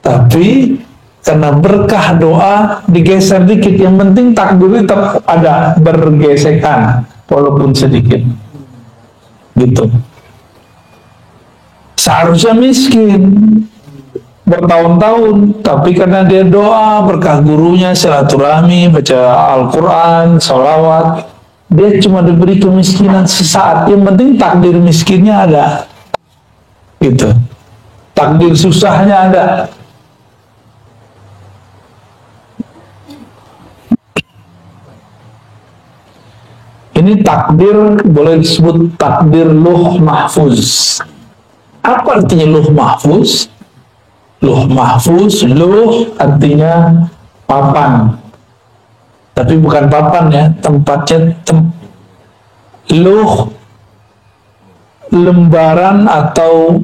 tapi karena berkah doa digeser dikit, yang penting takdir tetap ada, bergesekan walaupun sedikit gitu. Seharusnya miskin bertahun-tahun, tapi karena dia doa, berkah gurunya, silaturahmi, baca Al-Quran, sholawat, dia cuma diberi kemiskinan sesaat. Yang penting takdir miskinnya ada gitu, takdir susahnya ada. Ini takdir boleh disebut takdir luh mahfuz. Apa artinya luh mahfuz? Luh mahfuz, luh artinya papan. Tapi bukan papan ya, tempatnya luh, lembaran atau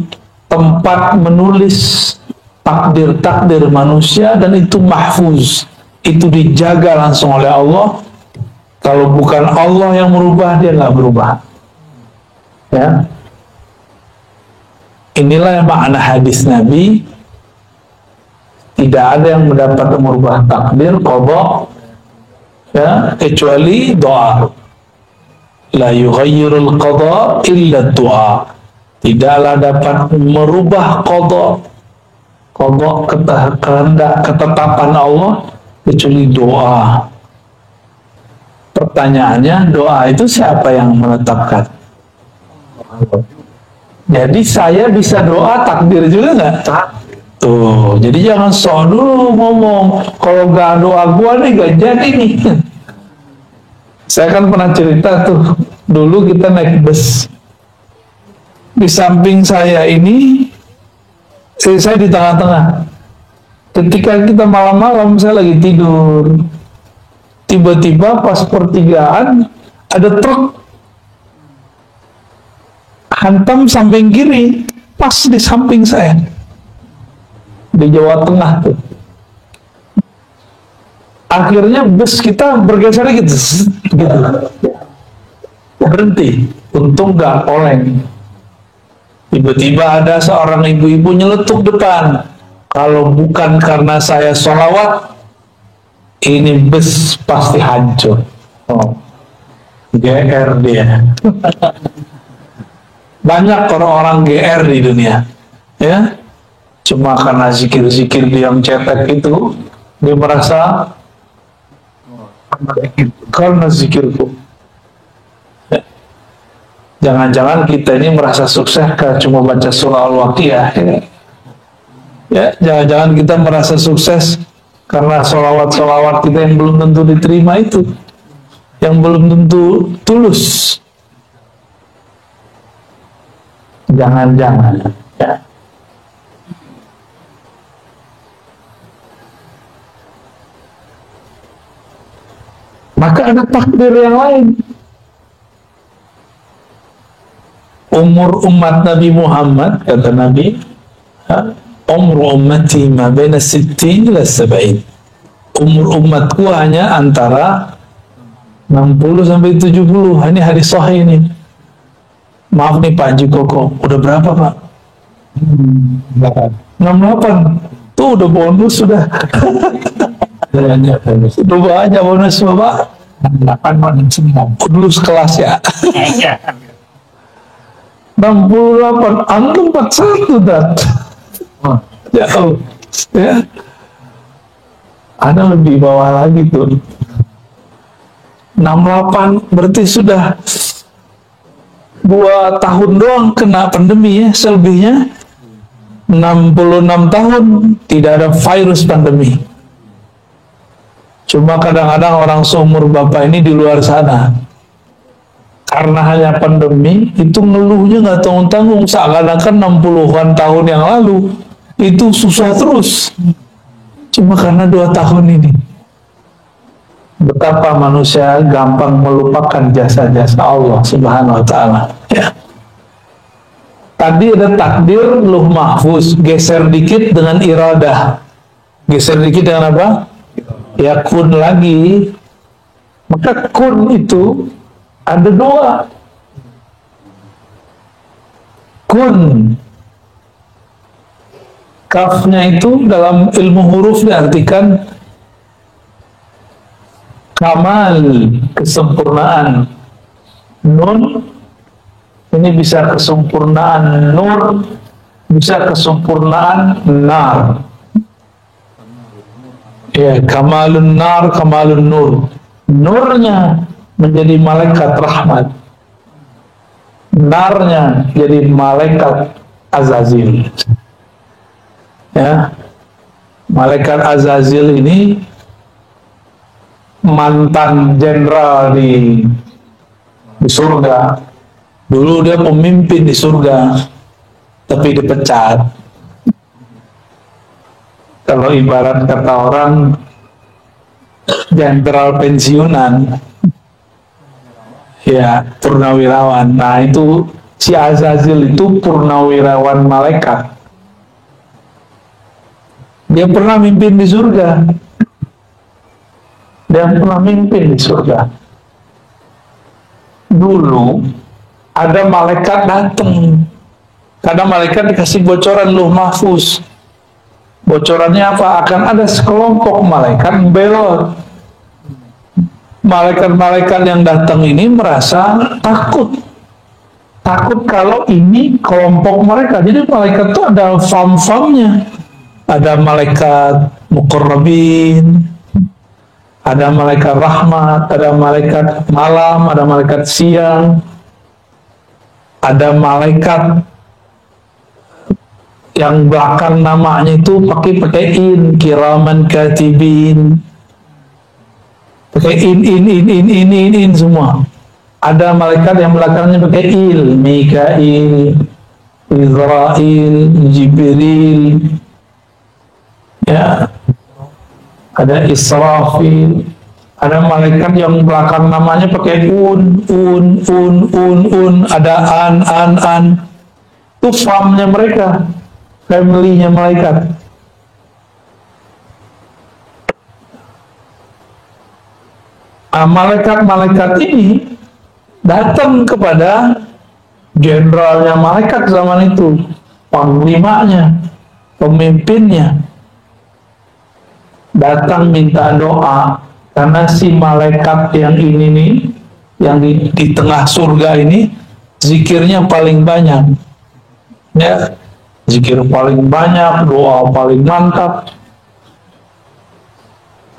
tempat menulis takdir-takdir manusia, dan itu mahfuz. Itu dijaga langsung oleh Allah. Kalau bukan Allah yang merubah, dia nggak berubah. Ya, inilah makna hadis Nabi. Tidak ada yang mendapat merubah takdir, qada, ya, kecuali doa. La yughayyirul qada illa doa. Tidaklah dapat merubah qada kehendak, ketetapan Allah, kecuali doa. Pertanyaannya, doa itu siapa yang menetapkan? Jadi saya bisa doa, takdir juga nggak? Tuh, jadi jangan sok dulu ngomong, kalau nggak doa gua nih gak jadi nih. Saya kan pernah cerita tuh, dulu kita naik bus, di samping saya ini, saya di tengah-tengah. Ketika kita malam-malam, saya lagi tidur, tiba-tiba pas pertigaan ada truk hantam samping kiri, pas di samping saya, di Jawa Tengah tuh. Akhirnya bus kita bergeser gitu, gitu. Berhenti. Untung nggak oleng. Tiba-tiba ada seorang ibu-ibu nyeletuk depan. Kalau bukan karena saya sholawat, ini bus pasti hancur. Oh, GR dia. Banyak orang-orang GR di dunia, ya. Cuma karena zikir-zikir dia yang cetek itu, dia merasa karena zikirku. Jangan-jangan kita ini merasa sukses karena cuma baca surah Al-Waqiah. Ya, jangan-jangan kita merasa sukses karena sholawat-sholawat kita yang belum tentu diterima itu, yang belum tentu tulus. Jangan-jangan, ya. Maka ada takdir yang lain. Umur umat Nabi Muhammad, kata Nabi, umur ummati ma baina 60 ila 70. Umur umatku hanya antara 60 sampai 70. Ini hadis sahih ini. Maaf nih Pak Haji Koko, udah berapa Pak? 68. Tuh udah bonus sudah. Udah banyak bonus Bapak. 8 dulu sekelas ya. 68, antum 41 dat. Jauh, ya. Ada lebih bawah lagi tuh. 68 berarti sudah 2 tahun doang kena pandemi ya, selebihnya 66 tahun tidak ada virus pandemi. Cuma kadang-kadang orang seumur Bapak ini di luar sana, karena hanya pandemi, itu ngeluhnya nggak tanggung-tanggung, seakan-akan 60-an tahun yang lalu, itu susah terus. Cuma karena 2 tahun ini. Betapa manusia gampang melupakan jasa-jasa Allah Subhanahu wa Ta'ala. Ya. Tadi ada takdir luh mahfuz, geser dikit dengan iradah. Geser dikit dengan apa? Ya kun lagi. Maka kun itu ada 2. Kun, kafnya itu dalam ilmu huruf diartikan kamal, kesempurnaan. Nun ini bisa kesempurnaan nur, bisa kesempurnaan nar. Ya, kamalun nar, kamalun nur. Nurnya menjadi malaikat rahmat, narnya jadi malaikat Azazil. Ya, malaikat Azazil ini mantan jenderal di surga. Dulu dia pemimpin di surga, tapi dipecat. Kalau ibarat kata orang, jenderal pensiunan, ya purnawirawan. Nah itu si Azazil itu purnawirawan malaikat. Dia pernah mimpin di surga. Dia pernah mimpin di surga. Dulu ada malaikat datang. Karena malaikat dikasih bocoran luh mahfuz. Bocorannya apa? Akan ada sekelompok malaikat belot. Malaikat-malaikat yang datang ini merasa takut. Takut kalau ini kelompok mereka. Jadi malaikat itu ada fam-famnya. Ada malaikat muqarrabin, ada malaikat rahmat, ada malaikat malam, ada malaikat siang, ada malaikat yang belakang namanya itu pakai in, kiraman katibin, pakai in semua. Ada malaikat yang belakangnya pakai il, Mikail, Israel, Jibril, ya, ada Israfil. Ada malaikat yang belakang namanya pakai un, ada an. Itu famnya mereka, family-nya malaikat. Nah, malaikat-malaikat ini datang kepada jenderalnya malaikat zaman itu, panglimanya, pemimpinnya, datang minta doa karena si malaikat yang ini nih, yang di tengah surga ini, zikirnya paling banyak, ya, zikir paling banyak, doa paling mantap.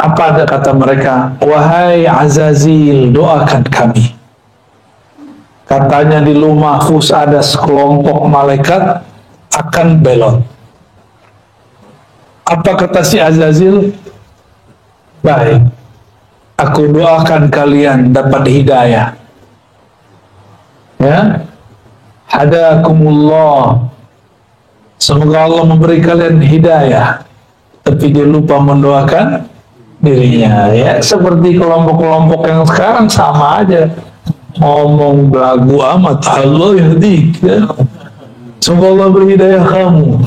Apa ada kata mereka? Wahai Azazil, doakan kami. Katanya di Lauh Mahfuz ada sekelompok malaikat akan belot. Apa kata si Azazil? Baik, aku doakan kalian dapat hidayah. Ya, hadakumullah. Semoga Allah memberi kalian hidayah. Tapi dia lupa mendoakan dirinya. Ya, seperti kelompok-kelompok yang sekarang sama aja. Ngomong belagu amat, Allah yahdik, ya. Semoga Allah beri hidayah kamu.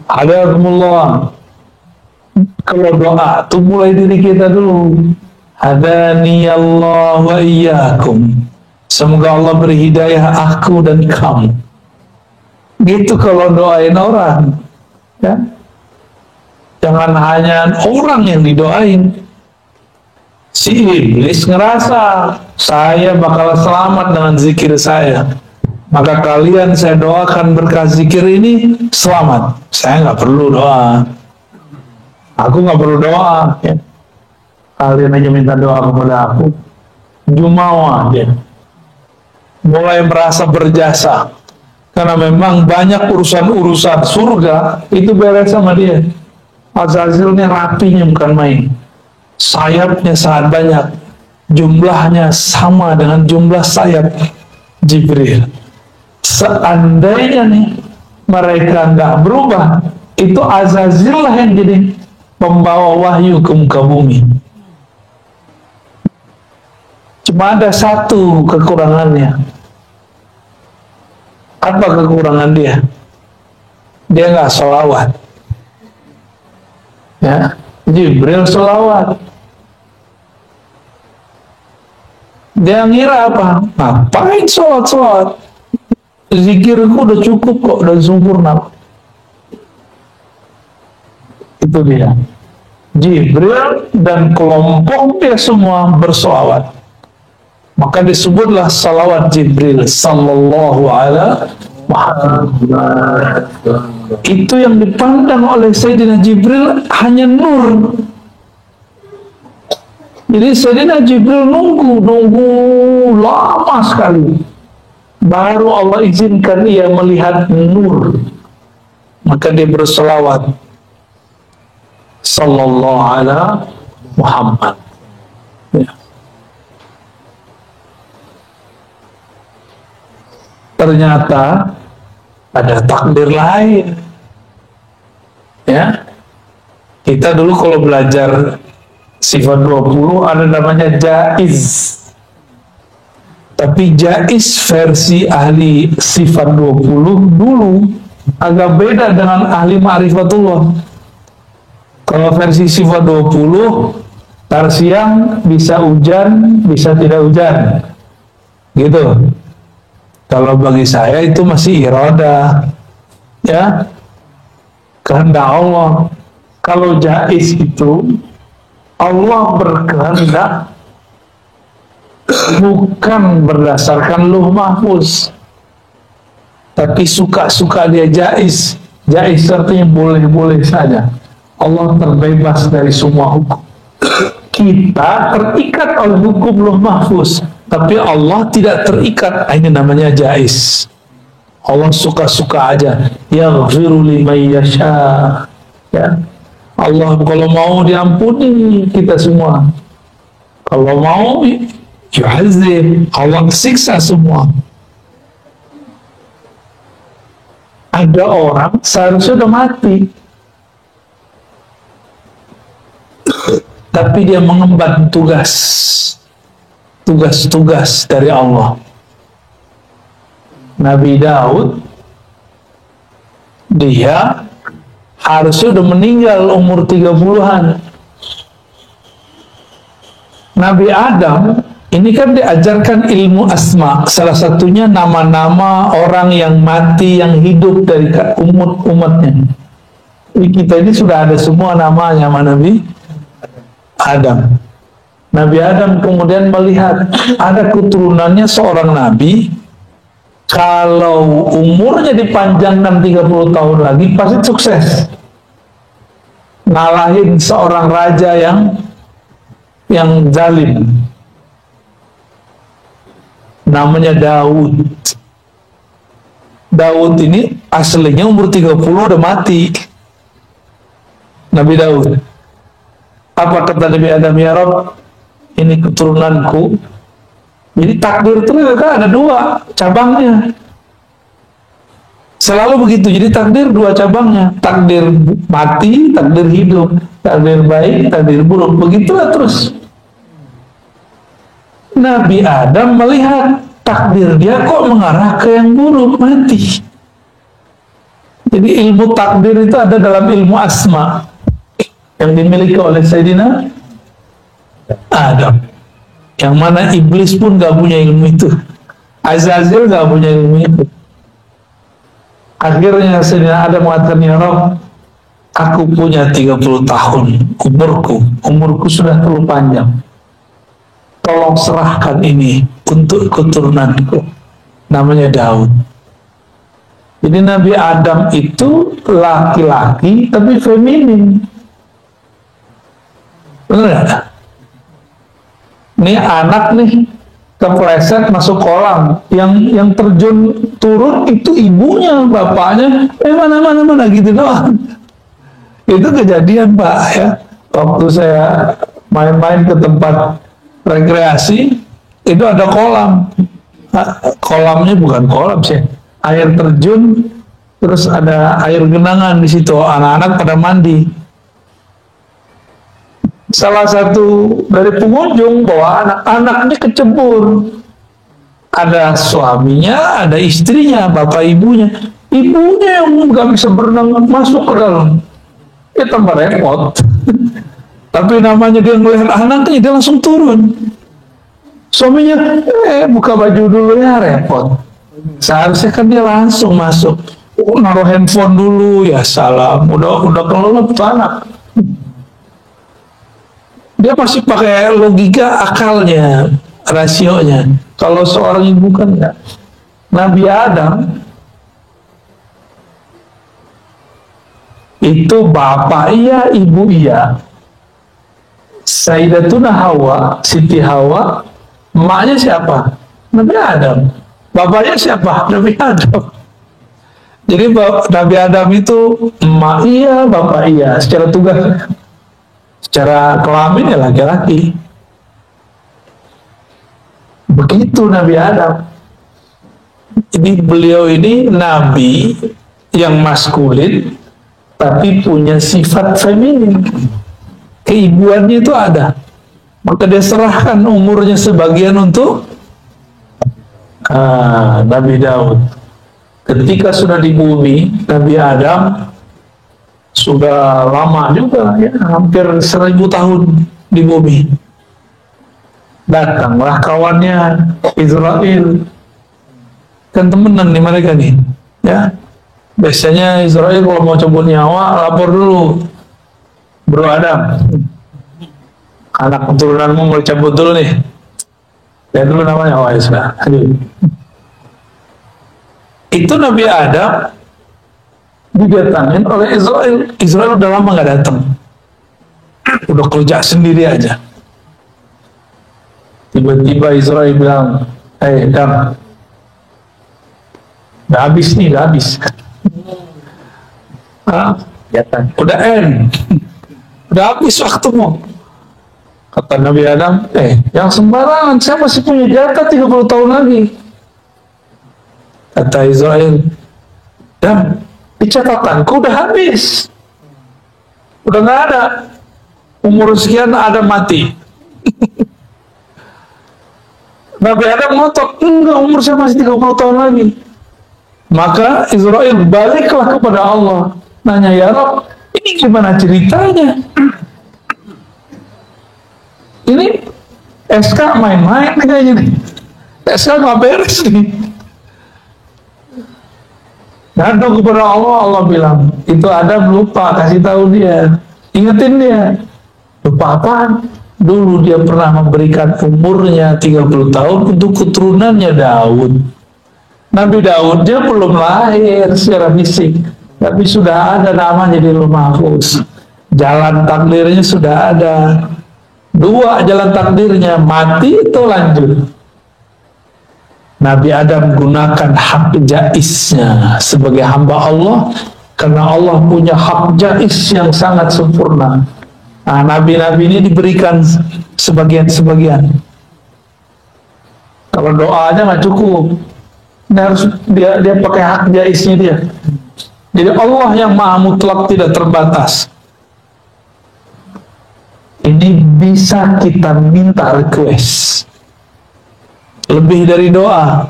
Hadakumullah. Kalau doa tuh mulai diri kita dulu. Hadani Allah wa iyyakum. Semoga Allah beri hidayah aku dan kamu. Gitu kalau doain orang, ya. Jangan hanya orang yang didoain. Si iblis ngerasa saya bakal selamat dengan zikir saya, maka kalian saya doakan berkah zikir ini selamat. Saya nggak perlu doa. Aku nggak perlu doa, ya. Kalian aja minta doa kepada aku. Jumawa dia mulai merasa berjasa karena memang banyak urusan-urusan surga itu beres sama dia. Azazilnya rapinya bukan main, sayapnya sangat banyak, jumlahnya sama dengan jumlah sayap Jibril. Seandainya nih mereka nggak berubah, itu Azazil lah yang jadi pembawa wahyu ke muka bumi. Cuma ada satu kekurangannya. Apa kekurangan dia? Dia nggak sholawat. Ya, Jibril sholawat. Dia ngira apa? Ngapain sholat? Zikirku udah cukup kok, udah sempurna. Itu dia. Jibril dan kelompok dia semua bersolawat. Maka disebutlah salawat Jibril sallallahu alaihi Muhammad. Itu yang dipandang oleh Sayyidina Jibril hanya nur. Jadi Sayyidina Jibril nunggu lama sekali, baru Allah izinkan ia melihat nur. Maka dia berselawat sallallahu alaihi Muhammad, ya. Ternyata ada takdir lain, ya. Kita dulu kalau belajar sifat 20 ada namanya jaiz. Tapi jaiz versi ahli sifat 20 dulu agak beda dengan ahli ma'rifatullah. Kalau versi sifat 20 tar siang bisa hujan, bisa tidak hujan, gitu. Kalau bagi saya itu masih iradah, ya, kehendak Allah. Kalau jaiz itu Allah berkehendak bukan berdasarkan Lauh Mahfuz, tapi suka-suka dia jaiz. Jaiz artinya boleh-boleh saja. Allah terbebas dari semua hukum. Kita terikat oleh hukum Lauh Mahfuz, tapi Allah tidak terikat. Ini namanya jaiz. Allah suka-suka aja. Yaghfiru liman yasha. Ya. Allah kalau mau diampuni kita semua. Kalau mau yu'adzib, Allah siksa semua. Ada orang seharusnya udah mati, tapi dia mengemban tugas-tugas dari Allah. Nabi Daud, dia harusnya udah meninggal umur 30-an. Nabi Adam ini kan diajarkan ilmu asma, salah satunya nama-nama orang yang mati, yang hidup dari umatnya. Kita ini sudah ada semua namanya sama Nabi Adam. Nabi Adam kemudian melihat ada keturunannya seorang nabi, kalau umurnya dipanjangkan 30 tahun lagi pasti sukses, ngalahin seorang raja yang zalim, namanya Daud. Daud ini aslinya umur 30 udah mati. Nabi Daud. Apa kata Nabi Adam? Ya Rob, ini keturunanku. Jadi takdir itu kan ada dua cabangnya. Selalu begitu. Jadi takdir dua cabangnya. Takdir mati, takdir hidup. Takdir baik, takdir buruk. Begitulah terus. Nabi Adam melihat takdir dia kok mengarah ke yang buruk, mati. Jadi ilmu takdir itu ada dalam ilmu asma yang dimiliki oleh Sayyidina Adam, yang mana iblis pun gak punya ilmu itu, Azazil gak punya ilmu itu. Akhirnya Sayyidina Adam mengatakan, ya Rabb, aku punya 30 tahun, umurku sudah terlalu panjang, tolong serahkan ini untuk keturunanku, namanya Daud. Jadi Nabi Adam itu laki-laki tapi feminin. Benar nggak? Ini anak nih kepleset masuk kolam, yang terjun turun itu ibunya, bapaknya mana gitu doang. Itu kejadian Pak ya, waktu saya main-main ke tempat rekreasi itu ada kolam. Kolamnya bukan kolam sih, air terjun, terus ada air genangan di situ, anak-anak pada mandi. Salah satu dari pengunjung bawa anak-anaknya kecebur. Ada suaminya, ada istrinya, bapak ibunya. Ibunya yang nggak bisa berenang masuk ke dalam. Ya tambah repot. Tapi namanya dia ngelihat anaknya, dia langsung turun. Suaminya, buka baju dulu ya, repot. Seharusnya kan dia langsung masuk. Naruh handphone dulu, ya salam. Udah kelelep tuh anak. Dia masih pakai logika akalnya, rasionya. Kalau seorang ibu kan enggak. Nabi Adam itu bapak iya, ibu iya. Sayyidatuna Hawa, Siti Hawa, emaknya siapa? Nabi Adam. Bapaknya siapa? Nabi Adam. Jadi Nabi Adam itu emak iya, bapak iya, secara tugas. Secara kelamin ya laki-laki. Begitu Nabi Adam. Jadi beliau ini nabi yang maskulin tapi punya sifat feminin. Keibuannya itu ada. Maka dia serahkan umurnya sebagian untuk Nabi Daud. Ketika sudah di bumi, Nabi Adam sudah lama juga ya, hampir 1000 tahun di bumi. Datanglah kawannya Israel, kan temenan nih mereka nih ya. Biasanya Israel kalau mau cabut nyawa lapor dulu, bro Adam, anak keturunanmu mau cabut dulu nih, lihat dulu namanya. Oh ya sudah. Itu Nabi Adam didatangin oleh Israel. Israel udah lama nggak datang, udah kerja sendiri aja. Tiba-tiba Israel bilang, Adam, udah habis nih, udah habis. Udah end, udah habis waktumu. Kata Nabi Adam, yang sembarangan, saya masih punya jatah 30 tahun lagi. Kata Israel, dan di catatanku udah habis, udah nggak ada, umur sekian ada mati. Nabi Adam ngotot, enggak, umur saya masih 30 tahun lagi. Maka Israel baliklah kepada Allah, nanya, ya Rabb, ini gimana ceritanya? Ini SK main-main kayaknya nih. SK nggak beres nih. Ngadu kepada Allah, Allah bilang, itu Adam lupa, kasih tahu dia, ingetin dia. Lupa apaan? Dulu dia pernah memberikan umurnya 30 tahun untuk keturunannya Daud. Nabi Daudnya belum lahir secara fisik, tapi sudah ada namanya di Lauh Mahfuz. Jalan takdirnya sudah ada. Dua jalan takdirnya, mati atau lanjut. Nabi Adam gunakan hak jaiznya sebagai hamba Allah, karena Allah punya hak jaiz yang sangat sempurna. Nah, nabi-nabi ini diberikan sebagian-sebagian. Kalau doanya nggak cukup, ini harus dia pakai hak jaiznya dia. Jadi Allah yang maha mutlak, tidak terbatas. Ini bisa kita minta request lebih dari doa.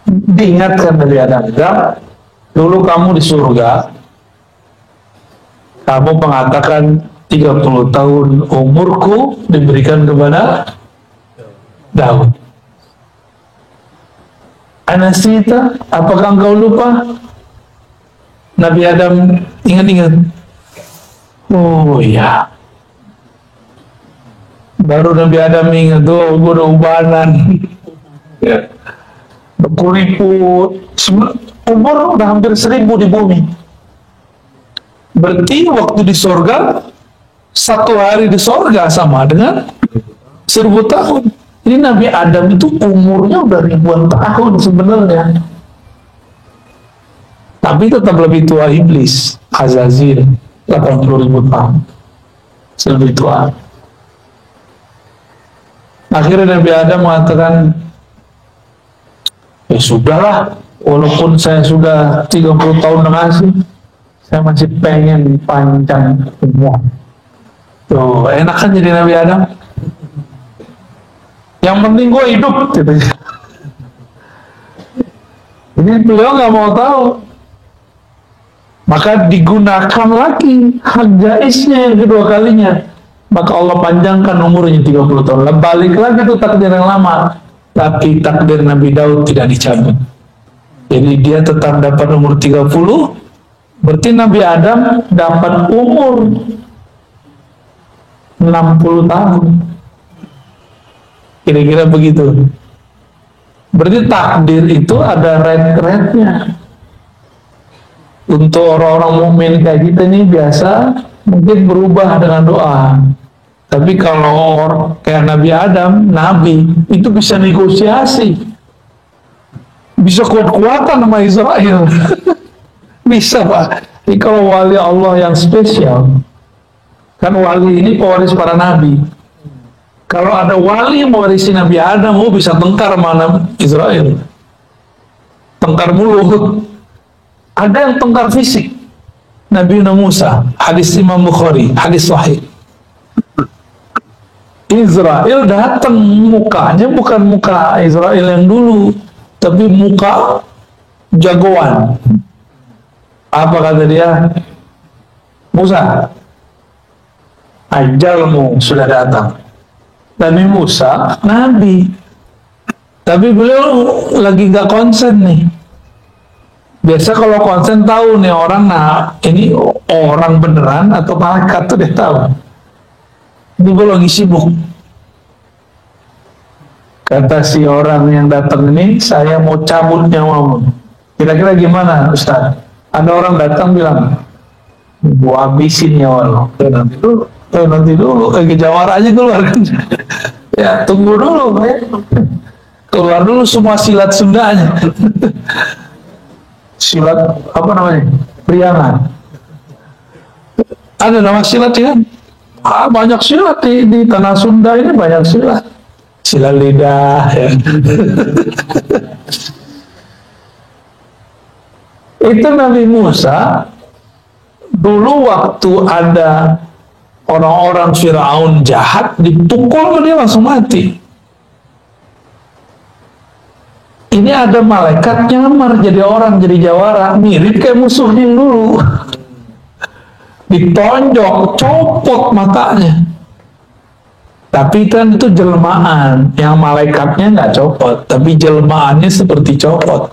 Diingatkan dari Adam, dulu kamu di surga, kamu mengatakan 30 tahun umurku diberikan kepada Daud. Anasita, apakah engkau lupa? Nabi Adam ingat-ingat. Oh iya. Baru Nabi Adam ingat, tuh gue udah ubanan. Ya. Berkuriput. Umur udah hampir 1000 di bumi. Berarti waktu di sorga, 1 hari di sorga sama dengan 1000 tahun. Jadi Nabi Adam itu umurnya udah ribuan tahun sebenarnya. Tapi tetap lebih tua iblis, Azazil, 80.000 tahun. Lebih tua. Akhirnya Nabi Adam mengatakan, ya sudahlah, walaupun saya sudah 30 tahun ngasih, saya masih pengen panjang umur. Tuh, enak kan jadi Nabi Adam? Yang penting gue hidup, gitu. Ini beliau nggak mau tahu. Maka digunakan lagi hak jaiznya yang kedua kalinya. Maka Allah panjangkan umurnya 30 tahun. Balik lagi tuh takdir yang lama. Tapi takdir Nabi Daud tidak dicabut. Jadi dia tetap dapat umur 30. Berarti Nabi Adam dapat umur 60 tahun. Kira-kira begitu. Berarti takdir itu ada rate-rate-nya. Untuk orang-orang mukmin kayak kita nih biasa mungkin berubah dengan doa. Tapi kalau orang kayak Nabi Adam, Nabi itu bisa negosiasi, bisa kuat-kuatan sama Israel. Bisa Pak. Ini kalau wali Allah yang spesial, kan wali ini pewaris para nabi. Kalau ada wali yang mewarisi Nabi Adam, oh bisa tengkar sama Israel, tengkar mulut. Ada yang tengkar fisik. Nabi Musa, hadis Imam Bukhari, hadis sahih. Israel datang, mukanya bukan muka Israel yang dulu, tapi muka jagoan. Apa kata dia? Musa, ajalmu sudah datang. Nabi Musa, Nabi. Tapi beliau lagi gak konsen nih. Biasa kalau konsen tahu nih orang, nah ini orang beneran atau malaikat tuh dia tahu. Ini gue lagi sibuk. Kata si orang yang datang ini, saya mau cabut nyawamu. Kira-kira gimana Ustaz? Ada orang datang bilang, gua habisin nyawa lo. Nanti dulu, ke Jawara aja keluar. Ya tunggu dulu, ya. Keluar dulu semua silat Sundanya. Silat apa namanya? Priangan. Ada nama silat ya? Banyak silat di tanah Sunda ini, banyak silat. Silat lidah ya. Itu Nabi Musa dulu waktu ada orang-orang Firaun jahat dipukul dia langsung mati. Ini ada malaikat nyamar jadi orang, jadi jawara, mirip kayak musuhnya yang dulu. ditonjok, copot matanya. Tapi kan itu jelmaan, yang malaikatnya nggak copot, tapi jelmaannya seperti copot.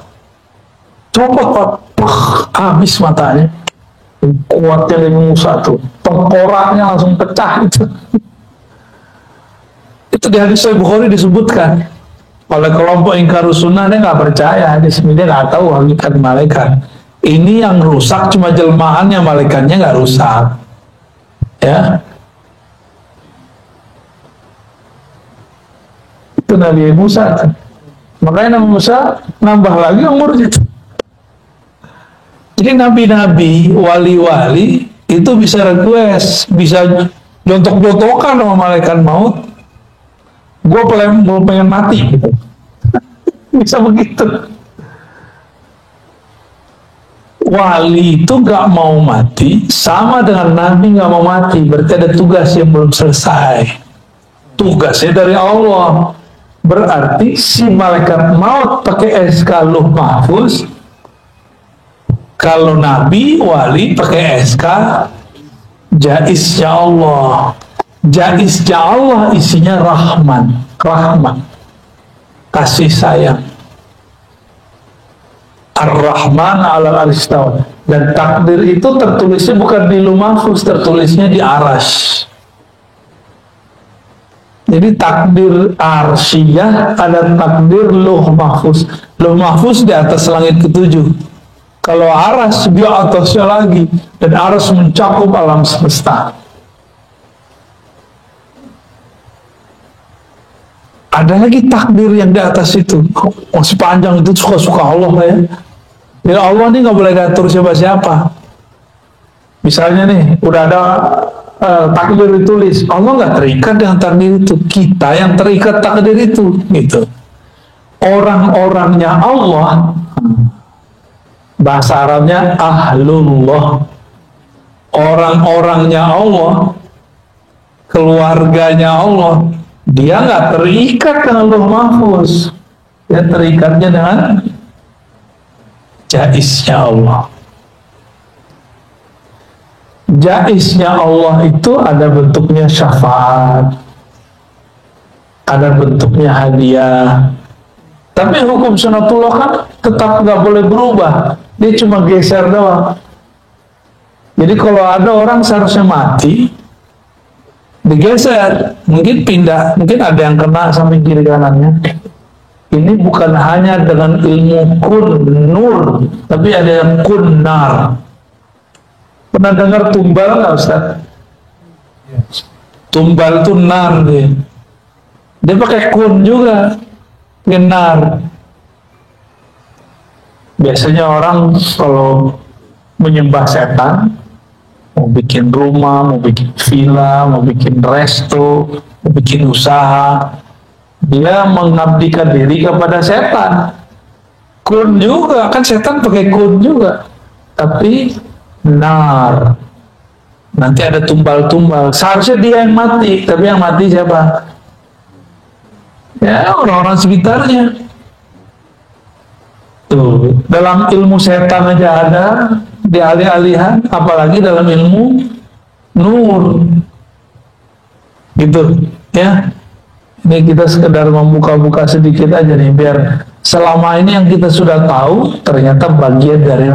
Copot, habis matanya. Kuatnya Nabi Musa tuh, tengkoraknya langsung pecah itu. Itu di hadis Sahih Bukhari disebutkan oleh kelompok ingkar sunnah, dia nggak percaya, dia nggak tahu hakikat malaikat. Ini yang rusak cuma jelmaannya, malaikatnya nggak rusak. Ya, itu Nabi Musa. Makanya Nabi Musa nambah lagi umurnya. Jadi nabi-nabi, wali-wali itu bisa request, bisa jontok-jontokan sama malaikat maut. Gue pengen mati gitu. Bisa begitu. Wali itu gak mau mati sama dengan nabi gak mau mati, berarti ada tugas yang belum selesai. Tugasnya dari Allah. Berarti si malaikat maut pakai SK Lauh Mahfuz, kalau nabi wali pakai SK Jaiznya Allah. Jaiznya Allah isinya rahmat, kasih sayang. Ar-Rahman ala al-istawa. Dan takdir itu tertulisnya bukan di Lauh Mahfuz, tertulisnya di Arasy. Jadi takdir arsyiyah, ada takdir Lauh Mahfuz. Lauh Mahfuz di atas langit ketujuh. Kalau Arasy di atasnya lagi, dan Arasy mencakup alam semesta. Ada lagi takdir yang di atas itu, masih panjang, itu suka-suka Allah ya. Ya Allah ini nggak boleh ngatur siapa-siapa. Misalnya nih, udah ada takdir ditulis, Allah nggak terikat dengan takdir itu, kita yang terikat takdir itu, gitu. Orang-orangnya Allah, bahasa Arabnya ahlullah, orang-orangnya Allah, keluarganya Allah, dia nggak terikat dengan Lauh Mahfuz, dia terikatnya dengan jaiznya Allah. Jaiznya Allah itu ada bentuknya syafaat, ada bentuknya hadiah. Tapi hukum sunatullah kan tetap nggak boleh berubah, dia cuma geser doang. Jadi kalau ada orang seharusnya mati, digeser, mungkin pindah, mungkin ada yang kena samping kiri kanannya. Ini bukan hanya dengan ilmu kun nur, tapi ada yang kun nar. Pernah dengar tumbal nggak Ustaz? Tumbal itu nar dia. Dia pakai kun juga, nar. Biasanya orang kalau menyembah setan, mau bikin rumah, mau bikin villa, mau bikin resto, mau bikin usaha, dia mengabdikan diri kepada setan. Kun juga, kan setan pakai kun juga, tapi nar. Nanti ada tumbal-tumbal. Seharusnya dia yang mati, tapi yang mati siapa? Ya orang-orang sekitarnya. Tuh, dalam ilmu setan aja ada, di alih-alihan, apalagi dalam ilmu nur. Gitu, ya. Ini kita sekedar membuka-buka sedikit aja nih, biar selama ini yang kita sudah tahu ternyata bagian dari